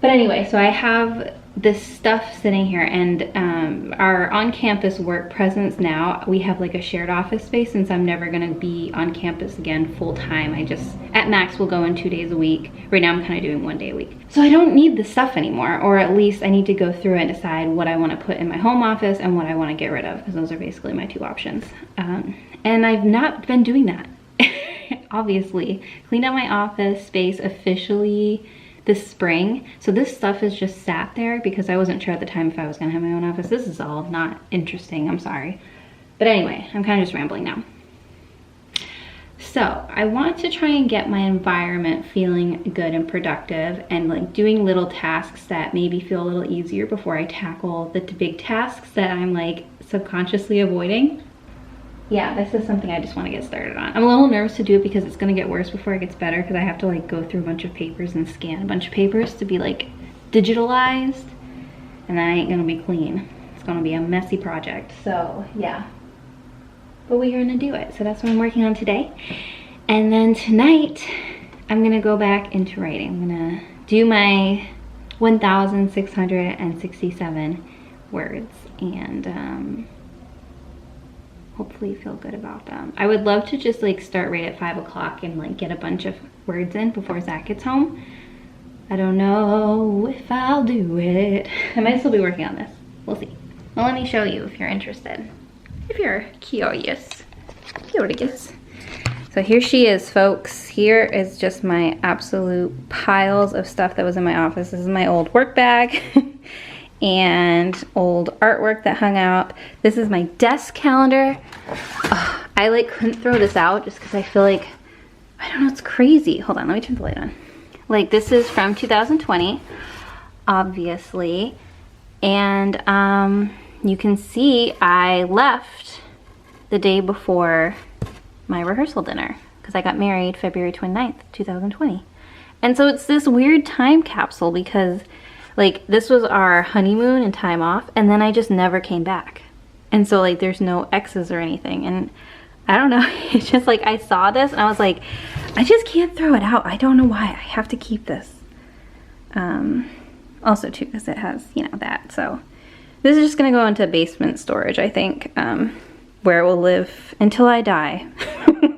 But anyway, so I have this stuff sitting here, and our on-campus work presence now, we have like a shared office space, since I'm never gonna be on campus again full-time. I just, at max, will go in 2 days a week. Right now I'm kind of doing 1 day a week. So I don't need this stuff anymore, or at least I need to go through and decide what I wanna put in my home office and what I wanna get rid of, because those are basically my 2 options. And I've not been doing that. Obviously, cleaned out my office space officially this spring. So this stuff has just sat there because I wasn't sure at the time if I was gonna have my own office. This is all not interesting, I'm sorry. But anyway, I'm kind of just rambling now. So I want to try and get my environment feeling good and productive, and like doing little tasks that maybe feel a little easier before I tackle the big tasks that I'm like subconsciously avoiding. Yeah, this is something I just want to get started on. I'm a little nervous to do it because it's going to get worse before it gets better, because I have to like go through a bunch of papers and scan a bunch of papers to be like digitalized, and that ain't going to be clean. It's going to be a messy project. So yeah, but we're going to do it. So that's what I'm working on today. And then tonight I'm going to go back into writing. I'm going to do my 1,667 words, and hopefully feel good about them. I would love to just like start right at 5 o'clock and like get a bunch of words in before Zach gets home. I don't know if I'll do it. I might still be working on this. We'll see. Well, let me show you if you're interested. If you're curious. Curious. So here she is, folks. Here is just my absolute piles of stuff that was in my office. This is my old work bag. And old artwork that hung out. This is my desk calendar. Oh, I like couldn't throw this out just because I feel like, I don't know, it's crazy. Hold on, let me turn the light on. Like, this is from 2020, obviously. And you can see I left the day before my rehearsal dinner because I got married February 29th, 2020. And so it's this weird time capsule because like this was our honeymoon and time off, and then I just never came back. And so like there's no X's or anything, and I don't know, it's just like I saw this and I was like, I just can't throw it out. I don't know why, I have to keep this. Also too, because it has, you know, that. So this is just gonna go into basement storage, I think, where it will live until I die,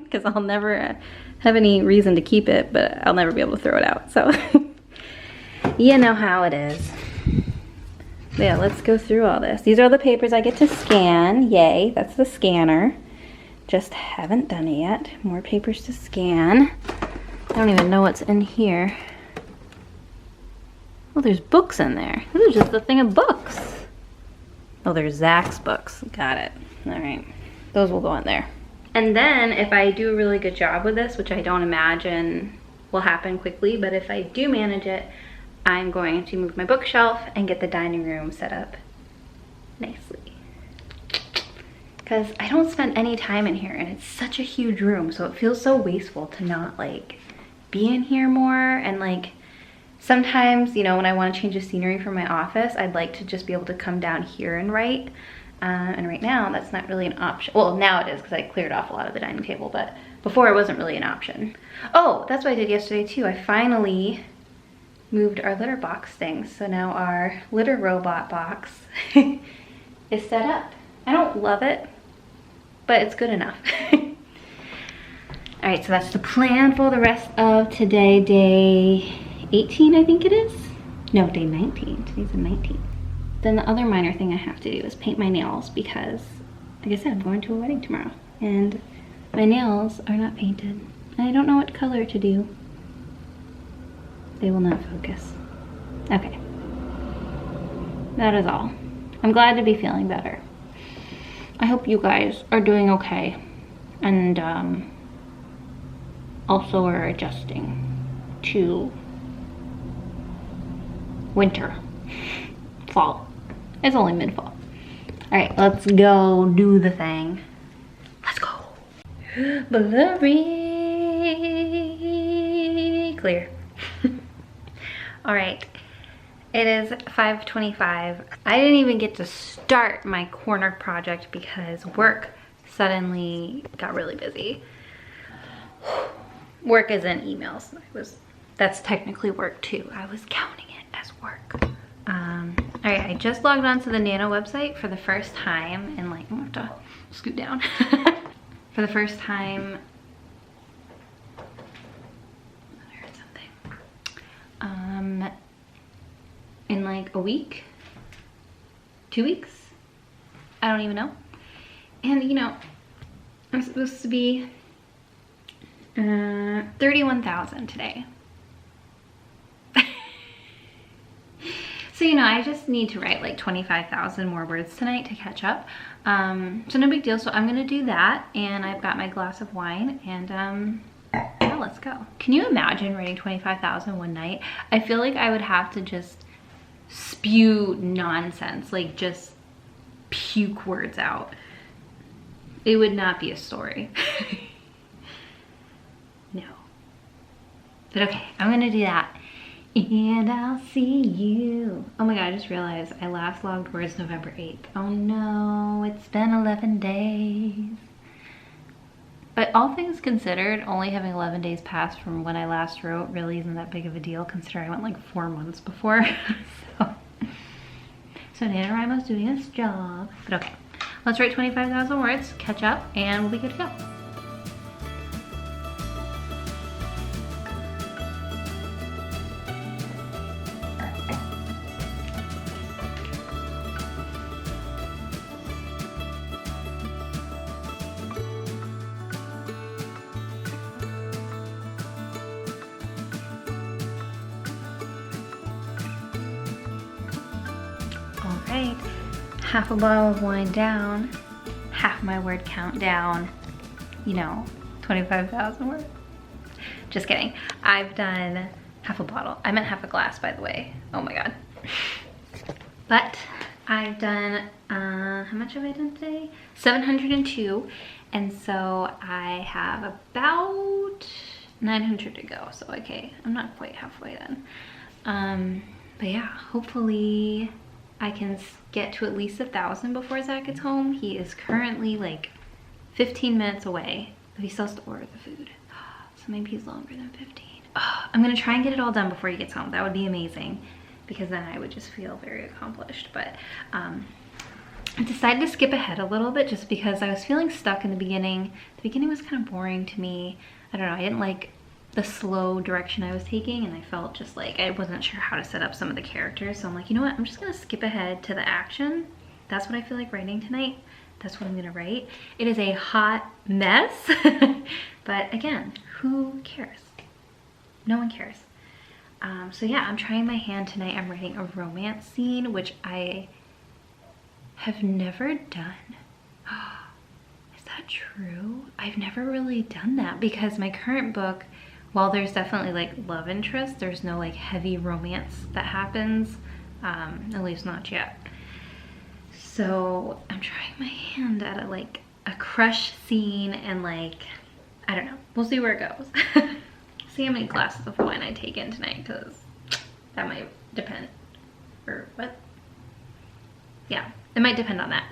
because I'll never have any reason to keep it, but I'll never be able to throw it out, so. You know how it is. But yeah, let's go through all this. These are the papers I get to scan. Yay, that's the scanner. Just haven't done it yet. More papers to scan. I don't even know what's in here. Oh, there's books in there. This is just a thing of books. Oh, there's Zach's books. Got it. All right. Those will go in there. And then if I do a really good job with this, which I don't imagine will happen quickly, but if I do manage it, I'm going to move my bookshelf and get the dining room set up nicely. Because I don't spend any time in here and it's such a huge room, so it feels so wasteful to not like be in here more. And like sometimes, you know, when I want to change the scenery for my office, I'd like to just be able to come down here and write. And right now that's not really an option. Well, now it is because I cleared off a lot of the dining table, but before it wasn't really an option. Oh, that's what I did yesterday too. I finally moved our litter box things. So now our litter robot box is set up. I don't love it, but it's good enough. All right, so that's the plan for the rest of today, day 18, I think it is. No, day 19, today's the 19th. Then the other minor thing I have to do is paint my nails because, like I said, I'm going to a wedding tomorrow and my nails are not painted. And I don't know what color to do. They will not focus. Okay. That is all. I'm glad to be feeling better. I hope you guys are doing okay and also are adjusting to winter, fall. It's only mid-fall. All right, let's go do the thing. Let's go. Blurry clear. All right, it is 5:25. I didn't even get to start my corner project because work suddenly got really busy. Work isn't emails. That's technically work too. I was counting it as work. All right, I just logged onto the Nano website for the first time and like, I'm gonna have to scoot down. For the first time, I heard something. In like a week, 2 weeks, I don't even know. And you know, I'm supposed to be 31,000 today. So, you know, I just need to write like 25,000 more words tonight to catch up. So no big deal. So I'm gonna do that, and I've got my glass of wine, and yeah, let's go. Can you imagine writing 25,000 one night? I feel like I would have to just spew nonsense, like just puke words out. It would not be a story. No. But okay, I'm gonna do that. And I'll see you. Oh my god, I just realized I last logged words November 8th. Oh no, it's been 11 days. But all things considered, only having 11 days passed from when I last wrote really isn't that big of a deal, considering I went like 4 months before. So NaNoWriMo's doing its job. But okay, let's write 25,000 words, catch up, and we'll be good to go. Alright, half a bottle of wine down, half my word count down, you know, 25,000 words. Just kidding. I've done half a bottle. I meant half a glass, by the way. Oh my god. But I've done, how much have I done today? 702. And so I have about 900 to go. So okay, I'm not quite halfway then. But yeah, hopefully I can get to at least 1,000 before Zach gets home. He is currently like 15 minutes away, but he still has to order the food. So maybe he's longer than 15. I'm gonna try and get it all done before he gets home. That would be amazing, because then I would just feel very accomplished. But I decided to skip ahead a little bit just because I was feeling stuck in the beginning. The beginning was kind of boring to me. I don't know, I didn't like the slow direction I was taking, and I felt just like I wasn't sure how to set up some of the characters. So I'm like, you know what, I'm just gonna skip ahead to the action. That's what I feel like writing tonight. That's what I'm gonna write. It is a hot mess, but again, who cares? No one cares. So yeah, I'm trying my hand tonight. I'm writing a romance scene, which I have never done. Is that true? I've never really done that because my current book, while there's definitely like love interest, there's no like heavy romance that happens, at least not yet. So I'm trying my hand at a crush scene and like, I don't know, we'll see where it goes. See how many glasses of wine I take in tonight, because that might depend. Or what? Yeah, it might depend on that.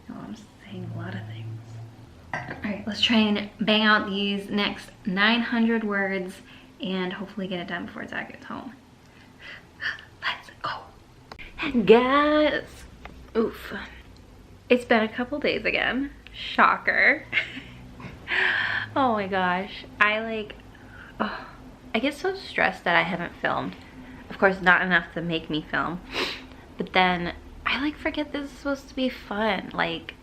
No, I'm saying a lot of things. All right, let's try and bang out these next 900 words and hopefully get it done before Zach gets home. Let's go. Guys, oof. It's been a couple days again. Shocker. Oh my gosh. I get so stressed that I haven't filmed. Of course, not enough to make me film. But then I like forget this is supposed to be fun. Like,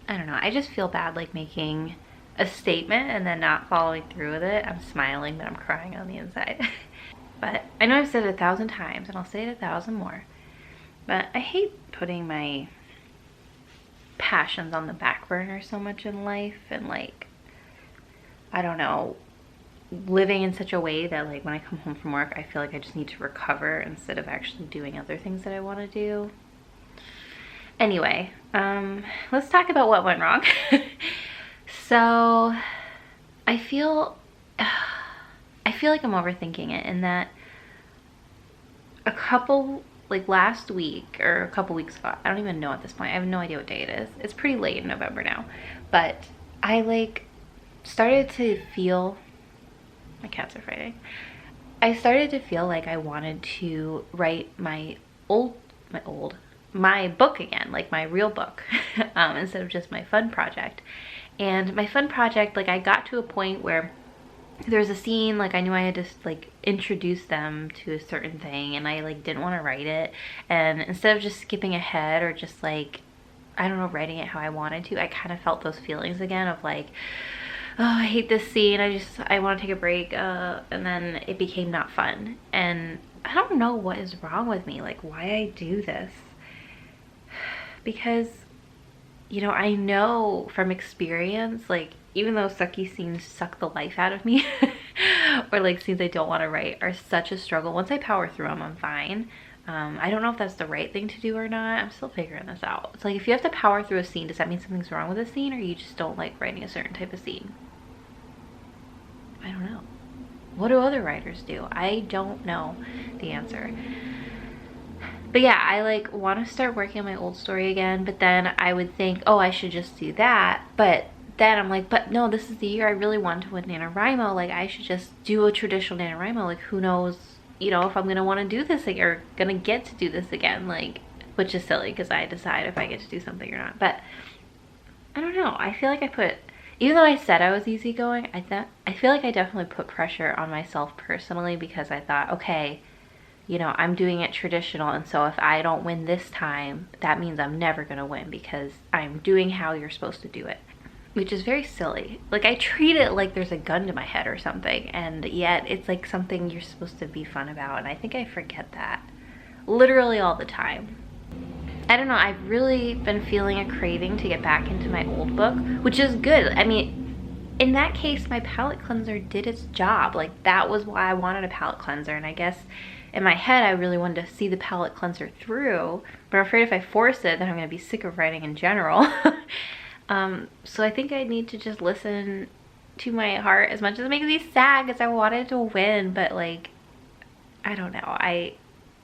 I don't know. I just feel bad like making a statement and then not following through with it. I'm smiling, but I'm crying on the inside. But I know I've said it 1,000 times and I'll say it 1,000 more. But I hate putting my passions on the back burner so much in life, and like, I don't know, living in such a way that like when I come home from work I feel like I just need to recover instead of actually doing other things that I want to do. Anyway, let's talk about what went wrong. So I feel like I'm overthinking it, in that last week or a couple weeks ago, I don't even know at this point, I have no idea what day it is. It's pretty late in November now, but I like started to feel, my cats are fighting. I started to feel like I wanted to write my book again, like my real book, instead of just my fun project. And my fun project, like I got to a point where there's a scene, like I knew I had to like introduce them to a certain thing, and I like didn't want to write it. And instead of just skipping ahead or just like, I don't know, writing it how I wanted to, I kind of felt those feelings again of like, oh, I hate this scene, I want to take a break, and then it became not fun. And I don't know what is wrong with me, like why I do this. Because, you know, I know from experience, like even though sucky scenes suck the life out of me, or like scenes I don't want to write are such a struggle, once I power through them, I'm fine. I don't know if that's the right thing to do or not. I'm still figuring this out. It's like, if you have to power through a scene, does that mean something's wrong with the scene, or you just don't like writing a certain type of scene? I don't know. What do other writers do? I don't know the answer. But yeah, I like want to start working on my old story again, but then I would think, oh, I should just do that. But then I'm like, but no, this is the year I really want to win NaNoWriMo. Like, I should just do a traditional NaNoWriMo. Like, who knows, you know, if I'm gonna want to do this again, or gonna get to do this again, like, which is silly because I decide if I get to do something or not. But I don't know. I feel like even though I said I was easygoing, I feel like I definitely put pressure on myself personally, because I thought, okay, you know, I'm doing it traditional, and so if I don't win this time, that means I'm never gonna win because I'm doing how you're supposed to do it. Which is very silly. Like, I treat it like there's a gun to my head or something, and yet it's like something you're supposed to be fun about, and I think I forget that literally all the time. I don't know, I've really been feeling a craving to get back into my old book, which is good. I mean, in that case, my palette cleanser did its job. Like, that was why I wanted a palette cleanser, and I guess in my head I really wanted to see the palette cleanser through, but I'm afraid if I force it, then I'm gonna be sick of writing in general. So I think I need to just listen to my heart, as much as it makes me sad because I wanted to win. But like, I don't know,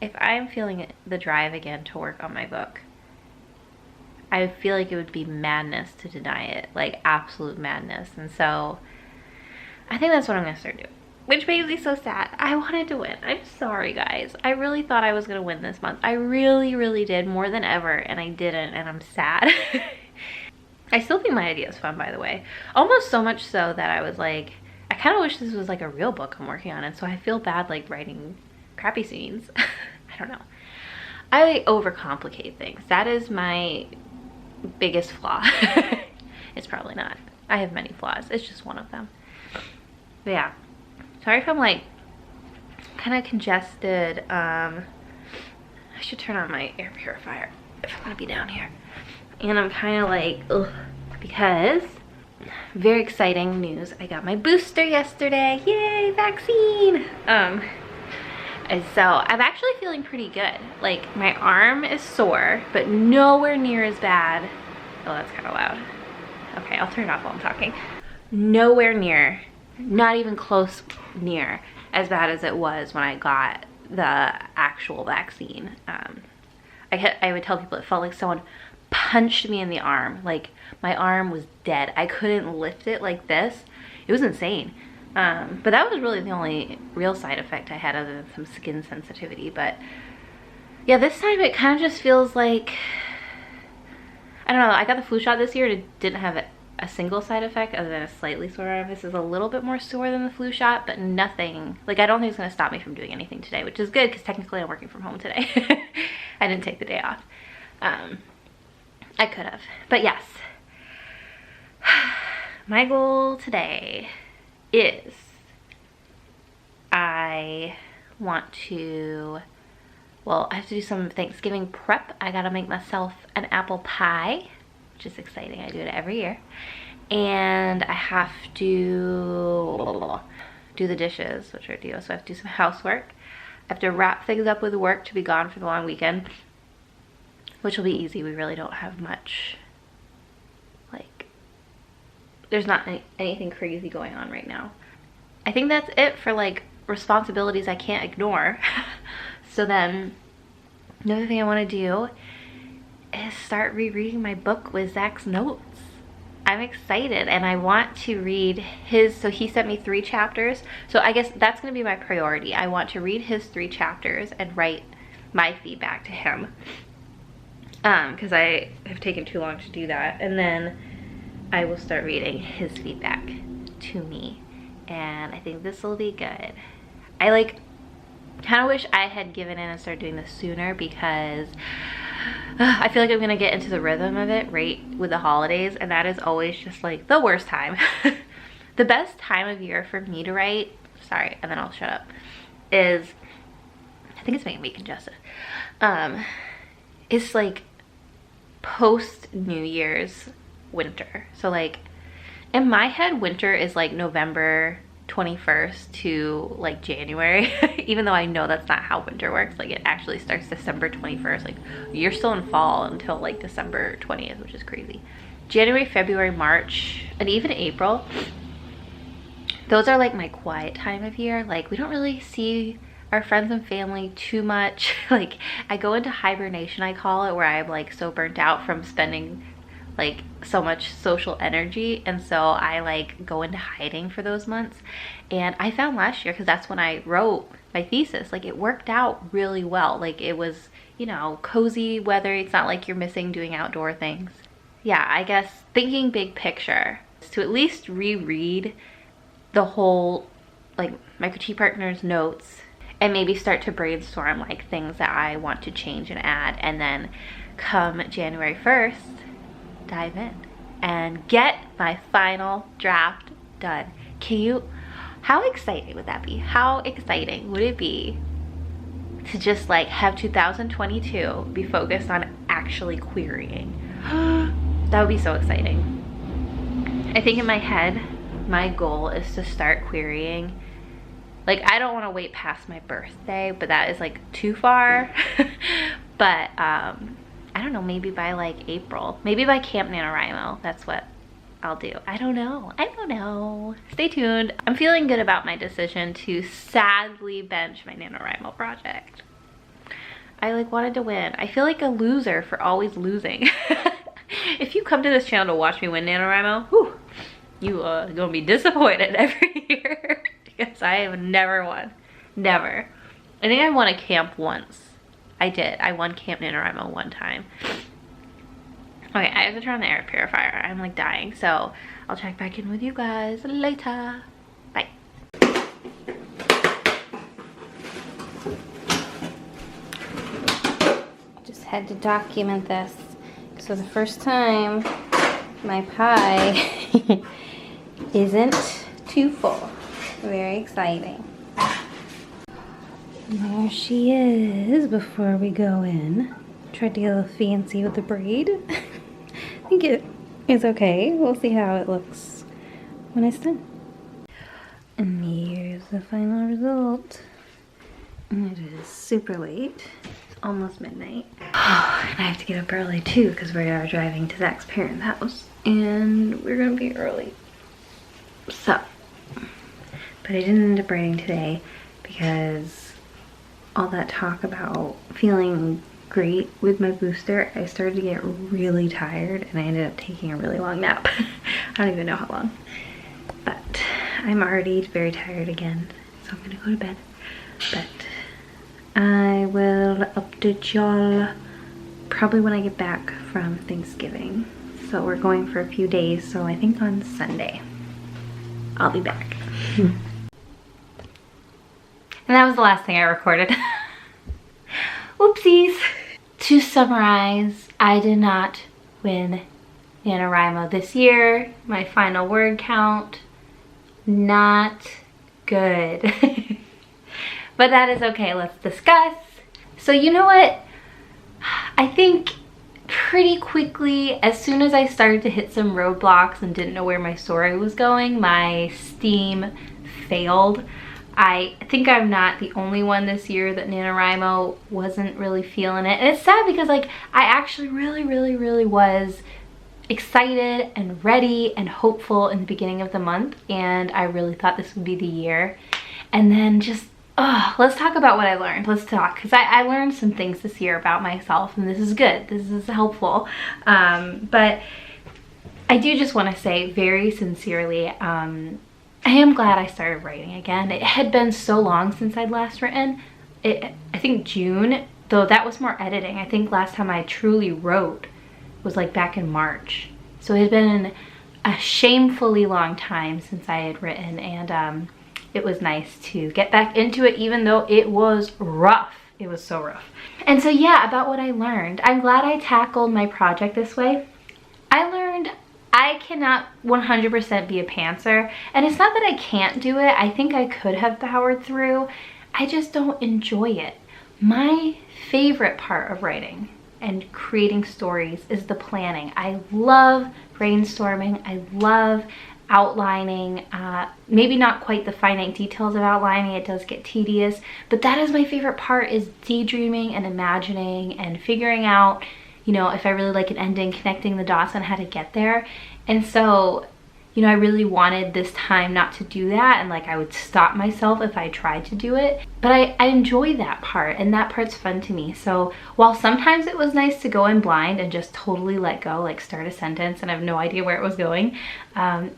if I'm feeling the drive again to work on my book, I feel like it would be madness to deny it, like absolute madness. And so I think that's what I'm gonna start doing, which makes me so sad. I wanted to win. I'm sorry, guys. I really thought I was gonna win this month. I really did, more than ever, and I didn't, and I'm sad. I still think my idea is fun, by the way. Almost so much so that I was like, I kind of wish this was like a real book I'm working on, and so I feel bad like writing crappy scenes. I don't know. I overcomplicate things. That is my biggest flaw. It's probably not. I have many flaws. It's just one of them. But yeah. Sorry if I'm like kind of congested. I I should turn on my air purifier if I'm gonna be down here. And I'm kind of like, ugh, because very exciting news. I got my booster yesterday. Yay, vaccine. And so I'm actually feeling pretty good. Like my arm is sore, but nowhere near as bad. Oh, that's kind of loud. Okay, I'll turn it off while I'm talking. Nowhere near, not even close near as bad as it was when I got the actual vaccine. I would tell people it felt like someone punched me in the arm. Like my arm was dead. I couldn't lift it like this. It was insane. But that was really the only real side effect I had, other than some skin sensitivity. But yeah, this time it kind of just feels like, I don't know, I got the flu shot this year and it didn't have a single side effect other than a slightly sore arm. This is a little bit more sore than the flu shot, but nothing, like I don't think it's gonna stop me from doing anything today, which is good because technically I'm working from home today. I didn't take the day off. I could have, but yes. My goal today is I want to, well, I have to do some Thanksgiving prep. I gotta make myself an apple pie, which is exciting. I do it every year. And I have to do the dishes, which are due. So I have to do some housework. I have to wrap things up with work to be gone for the long weekend, which will be easy. We really don't have much, like, there's not anything crazy going on right now. I think that's it for like responsibilities I can't ignore. So then another thing I want to do is start rereading my book with Zach's notes. I'm excited and I want to read his, so he sent me 3 chapters. So I guess that's going to be my priority. I want to read his 3 chapters and write my feedback to him. Because I have taken too long to do that. And then I will start reading his feedback to me. And I think this will be good. I like kind of wish I had given in and started doing this sooner, because I feel like I'm gonna get into the rhythm of it right with the holidays, and that is always just like the worst time. The best time of year for me to write, sorry, and then I'll shut up, is, I think it's making me congested, it's like post New Year's winter. So like in my head, winter is like November 21st to like January, even though I know that's not how winter works. Like it actually starts December 21st. Like you're still in fall until like December 20th, which is crazy. January, February, March, and even April, those are like my quiet time of year. Like we don't really see our friends and family too much. Like I go into hibernation, I call it, where I'm like so burnt out from spending like so much social energy, and so I like go into hiding for those months. And I found last year, because that's when I wrote my thesis, like it worked out really well. Like it was, you know, cozy weather. It's not like you're missing doing outdoor things. Yeah, I guess thinking big picture is to at least reread the whole, like my critique partner's notes, and maybe start to brainstorm like things that I want to change and add, and then come January 1st, dive in and get my final draft done. Can you, how exciting would that be? How exciting would it be to just like have 2022 be focused on actually querying? That would be so exciting. I think in my head, my goal is to start querying. Like I don't want to wait past my birthday, but that is like too far. But I don't know, maybe by like April, maybe by Camp NaNoWriMo, that's what I'll do. I don't know. Stay tuned. I'm feeling good about my decision to sadly bench my NaNoWriMo project. I like wanted to win. I feel like a loser for always losing. If you come to this channel to watch me win NaNoWriMo, whew, you are gonna be disappointed every year, because I have never won. Never. I think I won a camp once. I did. I won Camp NaNoWriMo one time. Okay, I have to turn on the air purifier. I'm like dying, so I'll check back in with you guys later. Bye. Just had to document this. So the first time my pie isn't too full. Very exciting. There she is before we go in. Tried to get a little fancy with the braid. I think it is okay. We'll see how it looks when it's done. And here's the final result. It is super late. It's almost midnight. Oh, and I have to get up early too because we are driving to Zach's parents' house. And we're gonna be early. So, but I didn't end up writing today because all that talk about feeling great with my booster, I started to get really tired and I ended up taking a really long nap. I don't even know how long. But I'm already very tired again, so I'm gonna go to bed. But I will update y'all probably when I get back from Thanksgiving. So we're going for a few days, so I think on Sunday I'll be back. And that was the last thing I recorded. Whoopsies. To summarize, I did not win NaNoWriMo this year. My final word count, not good. But that is okay, let's discuss. So you know what? I think pretty quickly, as soon as I started to hit some roadblocks and didn't know where my story was going, my steam failed. I think I'm not the only one this year that NaNoWriMo wasn't really feeling it. And it's sad because like I actually really was excited and ready and hopeful in the beginning of the month, and I really thought this would be the year. And then just, let's talk about what I learned. Let's talk, because I learned some things this year about myself, and this is good. This is helpful. But I do just want to say very sincerely, I am glad I started writing again. It had been so long since I'd last written. I think June, though that was more editing. I think last time I truly wrote was like back in March. So it had been a shamefully long time since I had written, and it was nice to get back into it even though it was rough. It was so rough. And so yeah, about what I learned. I'm glad I tackled my project this way. I learned I cannot 100% be a pantser, and it's not that I can't do it. I think I could have powered through. I just don't enjoy it. My favorite part of writing and creating stories is the planning. I love brainstorming. I love outlining, maybe not quite the finite details of outlining. It does get tedious, but that is my favorite part, is daydreaming and imagining and figuring out, you know, if I really like an ending, connecting the dots on how to get there. And so, you know, I really wanted this time not to do that, and like I would stop myself if I tried to do it. But I enjoy that part, and that part's fun to me. So while sometimes it was nice to go in blind and just totally let go, like start a sentence and I have no idea where it was going,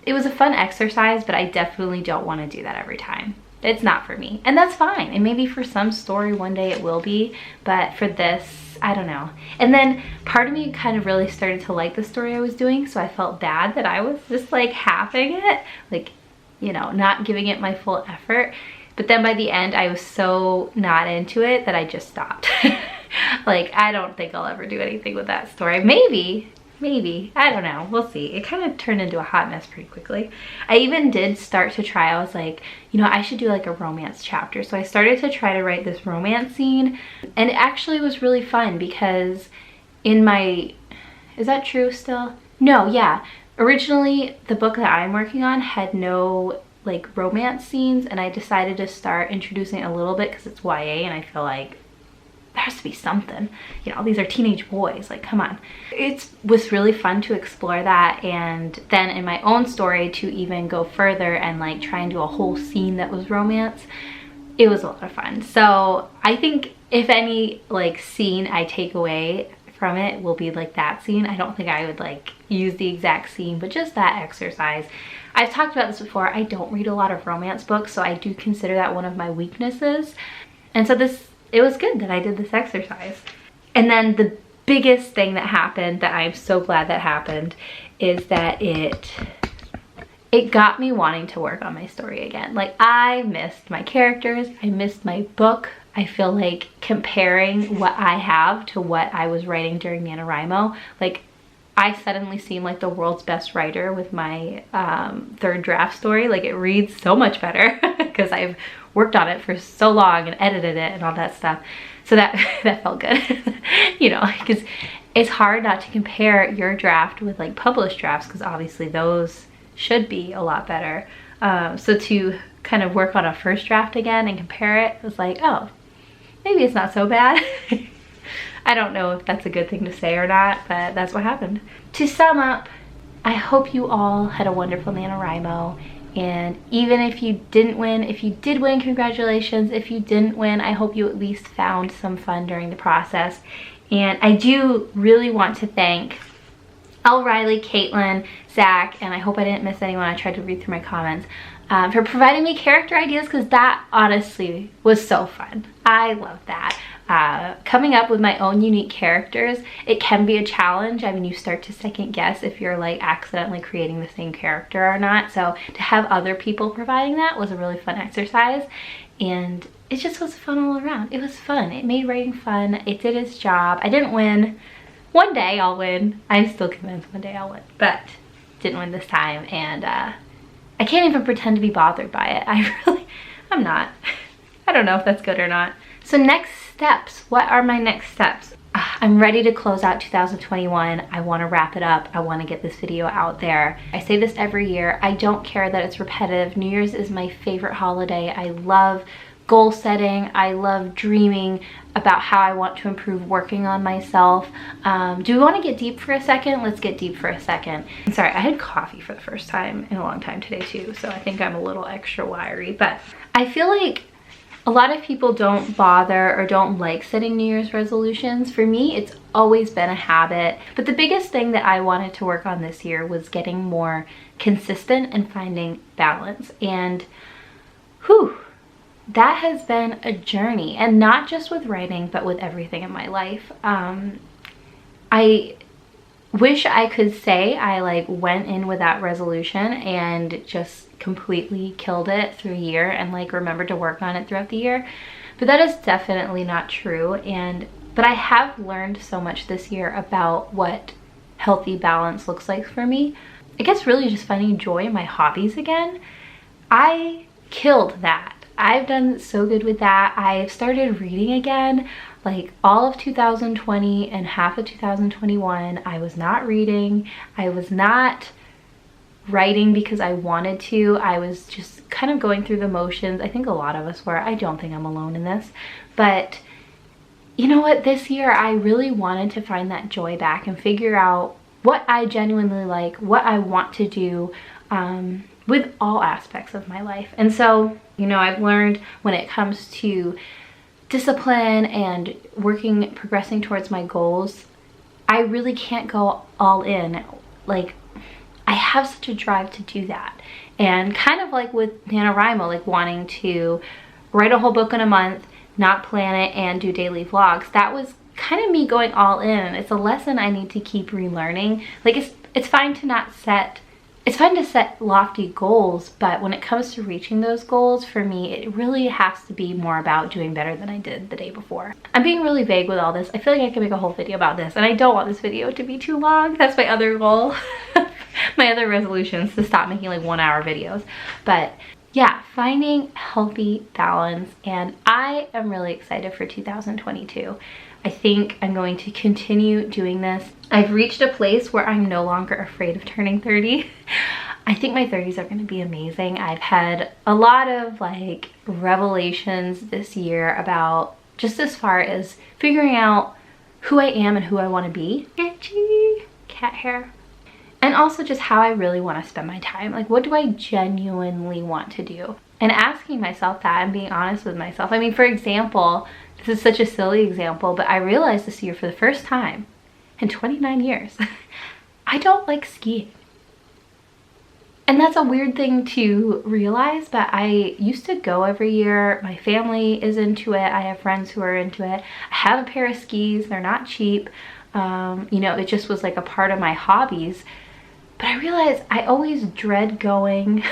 it was a fun exercise, but I definitely don't want to do that every time. It's not for me, and that's fine. And maybe for some story one day it will be, but for this, I don't know. And then part of me kind of really started to like the story I was doing, so I felt bad that I was just like halving it, like, you know, not giving it my full effort. But then by the end I was so not into it that I just stopped. Like, I don't think I'll ever do anything with that story. Maybe, I don't know, we'll see. It kind of turned into a hot mess pretty quickly. I even did start to try, I was like, you know, I should do like a romance chapter. So I started to try to write this romance scene, and it actually was really fun because in my, is that true still? No, yeah. Originally, the book that I'm working on had no like romance scenes, and I decided to start introducing a little bit because it's YA, and I feel like there has to be something, you know, these are teenage boys, like, come on. It was really fun to explore that, and then in my own story to even go further and like try and do a whole scene that was romance. It was a lot of fun. So I think if any like scene I take away from it will be like that scene. I don't think I would like use the exact scene, but just that exercise. I've talked about this before. I don't read a lot of romance books, so I do consider that one of my weaknesses. And so it was good that I did this exercise. And then the biggest thing that happened, that I'm so glad that happened, is that it got me wanting to work on my story again. Like, I missed my characters, I missed my book. I feel like comparing what I have to what I was writing during NaNoWriMo, like, I suddenly seem like the world's best writer with my third draft story. Like, it reads so much better because I've worked on it for so long and edited it and all that stuff. So that felt good, you know, because it's hard not to compare your draft with like published drafts, because obviously those should be a lot better. So to kind of work on a first draft again and compare it was like, oh, maybe it's not so bad. I don't know if that's a good thing to say or not, but that's what happened. To sum up, I hope you all had a wonderful NaNoWriMo. And even if you didn't win, if you did win, congratulations. If you didn't win, I hope you at least found some fun during the process. And I do really want to thank L. Riley, Caitlin, Zach, and I hope I didn't miss anyone. I tried to read through my comments for providing me character ideas, because that honestly was so fun. I love that. Coming up with my own unique characters, it can be a challenge. I mean, you start to second guess if you're like accidentally creating the same character or not. So to have other people providing that was a really fun exercise, and it just was fun all around. It was fun. It made writing fun. It did its job. I didn't win. One day I'll win. I'm still convinced one day I'll win, but didn't win this time, and I can't even pretend to be bothered by it. I'm not. I don't know if that's good or not. So next steps. What are my next steps? I'm ready to close out 2021. I want to wrap it up. I want to get this video out there. I say this every year. I don't care that it's repetitive. New Year's is my favorite holiday. I love goal setting. I love dreaming about how I want to improve working on myself. Do we want to get deep for a second? Let's get deep for a second. I'm sorry, I had coffee for the first time in a long time today too, so I think I'm a little extra wiry, but I feel like a lot of people don't bother or don't like setting New Year's resolutions. For me, it's always been a habit, but the biggest thing that I wanted to work on this year was getting more consistent and finding balance. And whew, that has been a journey, and not just with writing, but with everything in my life. I wish I could say I like went in with that resolution and just completely killed it through a year and like remembered to work on it throughout the year, but that is definitely not true. But I have learned so much this year about what healthy balance looks like for me. I guess really just finding joy in my hobbies again. I killed that. I've done so good with that. I've started reading again. Like all of 2020 and half of 2021, I was not reading. I was not writing because I wanted to. I was just kind of going through the motions. I think a lot of us were. I don't think I'm alone in this. But you know what? This year I really wanted to find that joy back and figure out what I genuinely like, what I want to do with all aspects of my life. And so, you know, I've learned when it comes to discipline and progressing towards my goals, I really can't go all in. Like, I have such a drive to do that. And kind of like with NaNoWriMo, like wanting to write a whole book in a month, not plan it, and do daily vlogs. That was kind of me going all in. It's a lesson I need to keep relearning. Like it's fine to set lofty goals, but when it comes to reaching those goals, for me, it really has to be more about doing better than I did the day before. I'm being really vague with all this. I feel like I can make a whole video about this, and I don't want this video to be too long. That's my other goal. My other resolutions, to stop making like 1 hour videos. But yeah, finding healthy balance, and I am really excited for 2022. I think I'm going to continue doing this. I've reached a place where I'm no longer afraid of turning 30. I think my 30s are going to be amazing. I've had a lot of like revelations this year about just as far as figuring out who I am and who I want to be. Itchy cat hair. And also just how I really want to spend my time. Like, what do I genuinely want to do? And asking myself that and being honest with myself. I mean, for example, this is such a silly example, but I realized this year for the first time in 29 years, I don't like skiing. And that's a weird thing to realize, but I used to go every year. My family is into it. I have friends who are into it. I have a pair of skis. They're not cheap. You know, it just was like a part of my hobbies. But I realized I always dread going.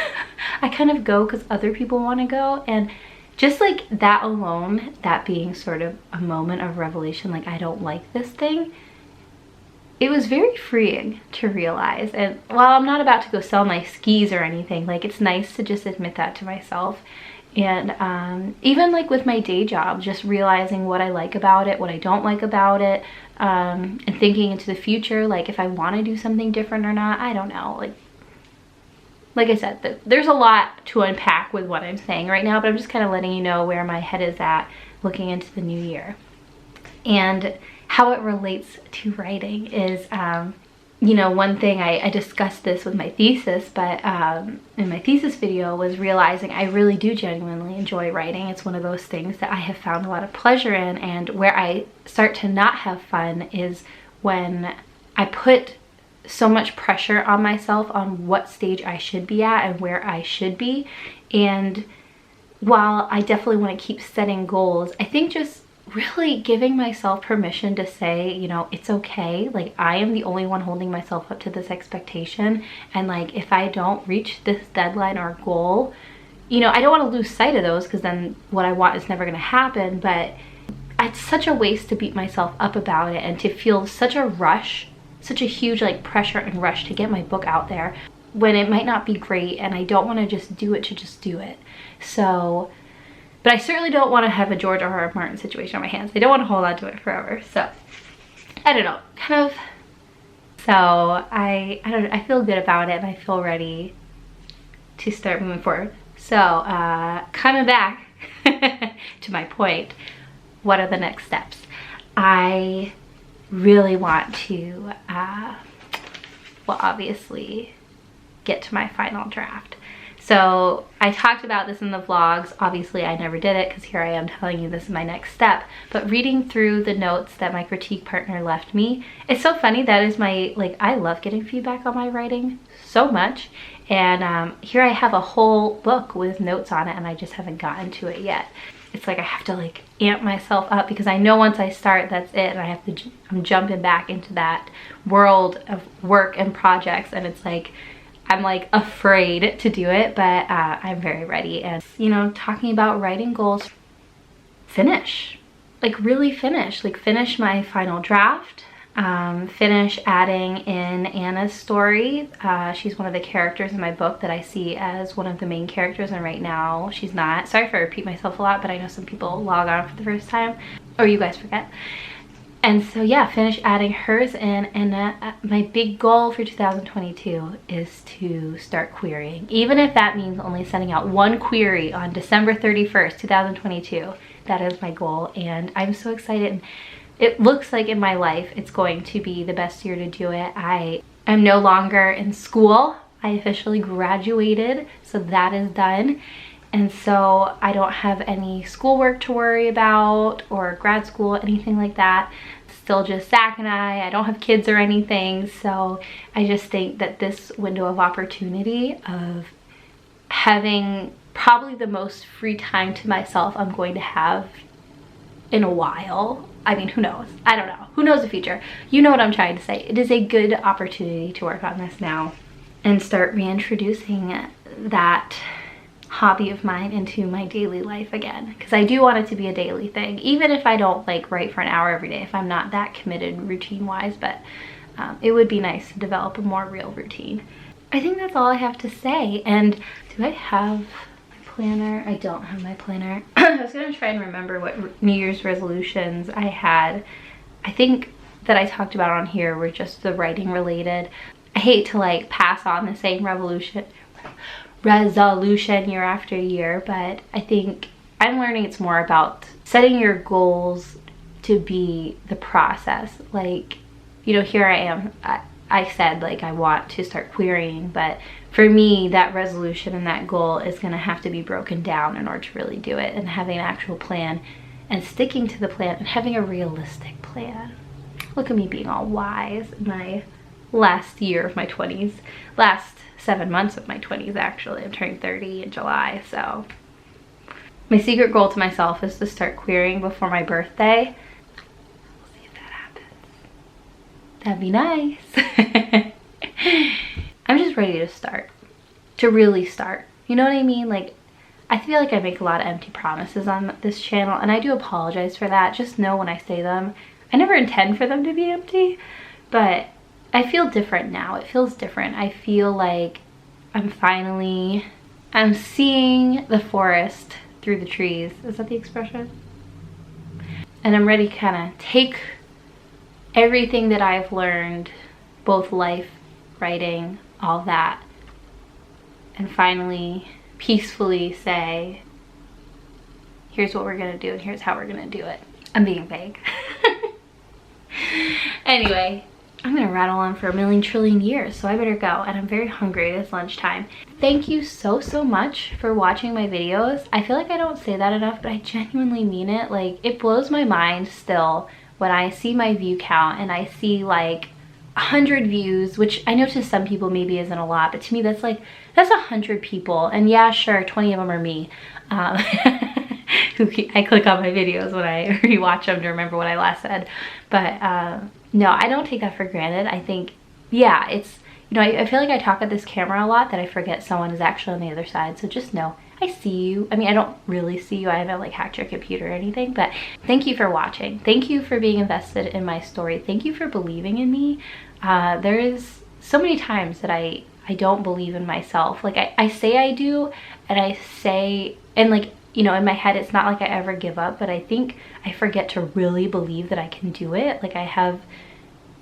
I kind of go because other people want to go, and just like that alone, that being sort of a moment of revelation, like I don't like this thing, it was very freeing to realize. And while I'm not about to go sell my skis or anything, like it's nice to just admit that to myself And even like with my day job, just realizing what I like about it, what I don't like about it, and thinking into the future, like if I want to do something different or not. I don't know. Like I said, there's a lot to unpack with what I'm saying right now, but I'm just kind of letting you know where my head is at looking into the new year. And how it relates to writing is, you know, one thing I discussed this with my thesis, but in my thesis video, was realizing I really do genuinely enjoy writing. It's one of those things that I have found a lot of pleasure in, and where I start to not have fun is when I put so much pressure on myself on what stage I should be at and where I should be. And while I definitely want to keep setting goals, I think just really giving myself permission to say, you know, it's okay. Like, I am the only one holding myself up to this expectation. And like, if I don't reach this deadline or goal, you know, I don't want to lose sight of those, because then what I want is never going to happen. But it's such a waste to beat myself up about it and to feel such a rush, such a huge like pressure and rush to get my book out there when it might not be great, and I don't want to just do it to just do it. So, but I certainly don't want to have a George R.R. Martin situation on my hands. I don't want to hold on to it forever. So I don't know, kind of. So I don't know, I feel good about it, and I feel ready to start moving forward. So coming back to my point, what are the next steps? I really want to, well, obviously get to my final draft. So I talked about this in the vlogs. Obviously I never did it, because here I am telling you this is my next step. But reading through the notes that my critique partner left me, it's so funny. That is my, like, I love getting feedback on my writing so much. And here I have a whole book with notes on it, and I just haven't gotten to it yet. It's like I have to like amp myself up, because I know once I start, that's it. And I have to, I'm jumping back into that world of work and projects, and it's like, I'm like afraid to do it, but I'm very ready. And, you know, talking about writing goals, finish, like really finish, like finish my final draft, finish adding in Anna's story. She's one of the characters in my book that I see as one of the main characters, and right now she's not. Sorry if I repeat myself a lot, but I know some people log on for the first time, or you guys forget. And so yeah, finish adding hers in. And my big goal for 2022 is to start querying. Even if that means only sending out one query on December 31st, 2022, that is my goal. And I'm so excited. And it looks like in my life it's going to be the best year to do it. I am no longer in school. I officially graduated, so that is done. And so I don't have any schoolwork to worry about, or grad school, anything like that. Still just Zach and I don't have kids or anything. So I just think that this window of opportunity of having probably the most free time to myself I'm going to have in a while. I mean, who knows? I don't know. Who knows the future? You know what I'm trying to say. It is a good opportunity to work on this now and start reintroducing that hobby of mine into my daily life again, because I do want it to be a daily thing, even if I don't like write for an hour every day, if I'm not that committed routine wise. But it would be nice to develop a more real routine. I think that's all I have to say. And do I have my planner? I don't have my planner. I was gonna try and remember what New Year's resolutions I had. I think that I talked about on here were just the writing related. I hate to like pass on the same resolution year after year, but I think I'm learning it's more about setting your goals to be the process. Like, you know, here I am, I said like I want to start querying, but for me that resolution and that goal is going to have to be broken down in order to really do it, and having an actual plan and sticking to the plan and having a realistic plan. Look at me being all wise in my last year of my 20s, last 7 months of my 20s actually. I'm turning 30 in July. So my secret goal to myself is to start querying before my birthday. We'll see if that happens. That'd be nice. I'm just ready to start, to really start. You know what I mean? Like, I feel like I make a lot of empty promises on this channel, and I do apologize for that. Just know when I say them, I never intend for them to be empty, but I feel different now. It feels different. I feel like I'm seeing the forest through the trees. Is that the expression? And I'm ready to kind of take everything that I've learned, both life, writing, all that, and finally peacefully say, here's what we're gonna do and here's how we're gonna do it. I'm being vague. Anyway, I'm gonna rattle on for a million trillion years, so I better go, and I'm very hungry. It's lunchtime. Thank you so much for watching my videos. I feel like I don't say that enough, but I genuinely mean it. Like, it blows my mind still when I see my view count and I see like 100 views, which I know to some people maybe isn't a lot, but to me that's 100 people. And yeah, sure, 20 of them are me. I click on my videos when I rewatch them to remember what I last said. But no, I don't take that for granted. I think, yeah, it's, you know, I feel like I talk at this camera a lot that I forget someone is actually on the other side. So just know, I see you. I mean, I don't really see you. I haven't like hacked your computer or anything, but thank you for watching. Thank you for being invested in my story. Thank you for believing in me. There is so many times that I don't believe in myself. Like I say I do, and I say, and like, you know, in my head, it's not like I ever give up, but I think I forget to really believe that I can do it. Like I have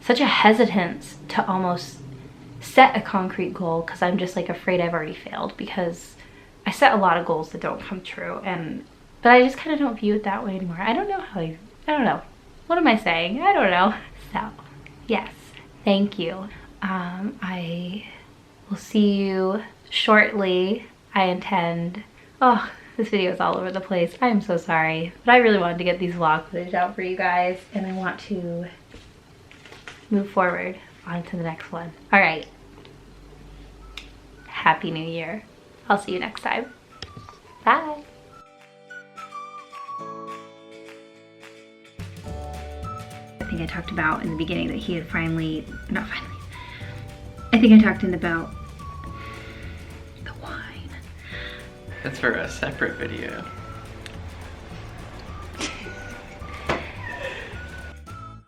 such a hesitance to almost set a concrete goal because I'm just like afraid I've already failed, because I set a lot of goals that don't come true, but I just kind of don't view it that way anymore. I don't know. What am I saying? I don't know. So yes, thank you. I will see you shortly. I intend, oh, this video is all over the place. I am so sorry, but I really wanted to get these vlog footage out for you guys, and I want to move forward on to the next one. All right. Happy New Year. I'll see you next time. Bye. I think I talked about in the beginning that he had I think I talked in about the wine. That's for a separate video.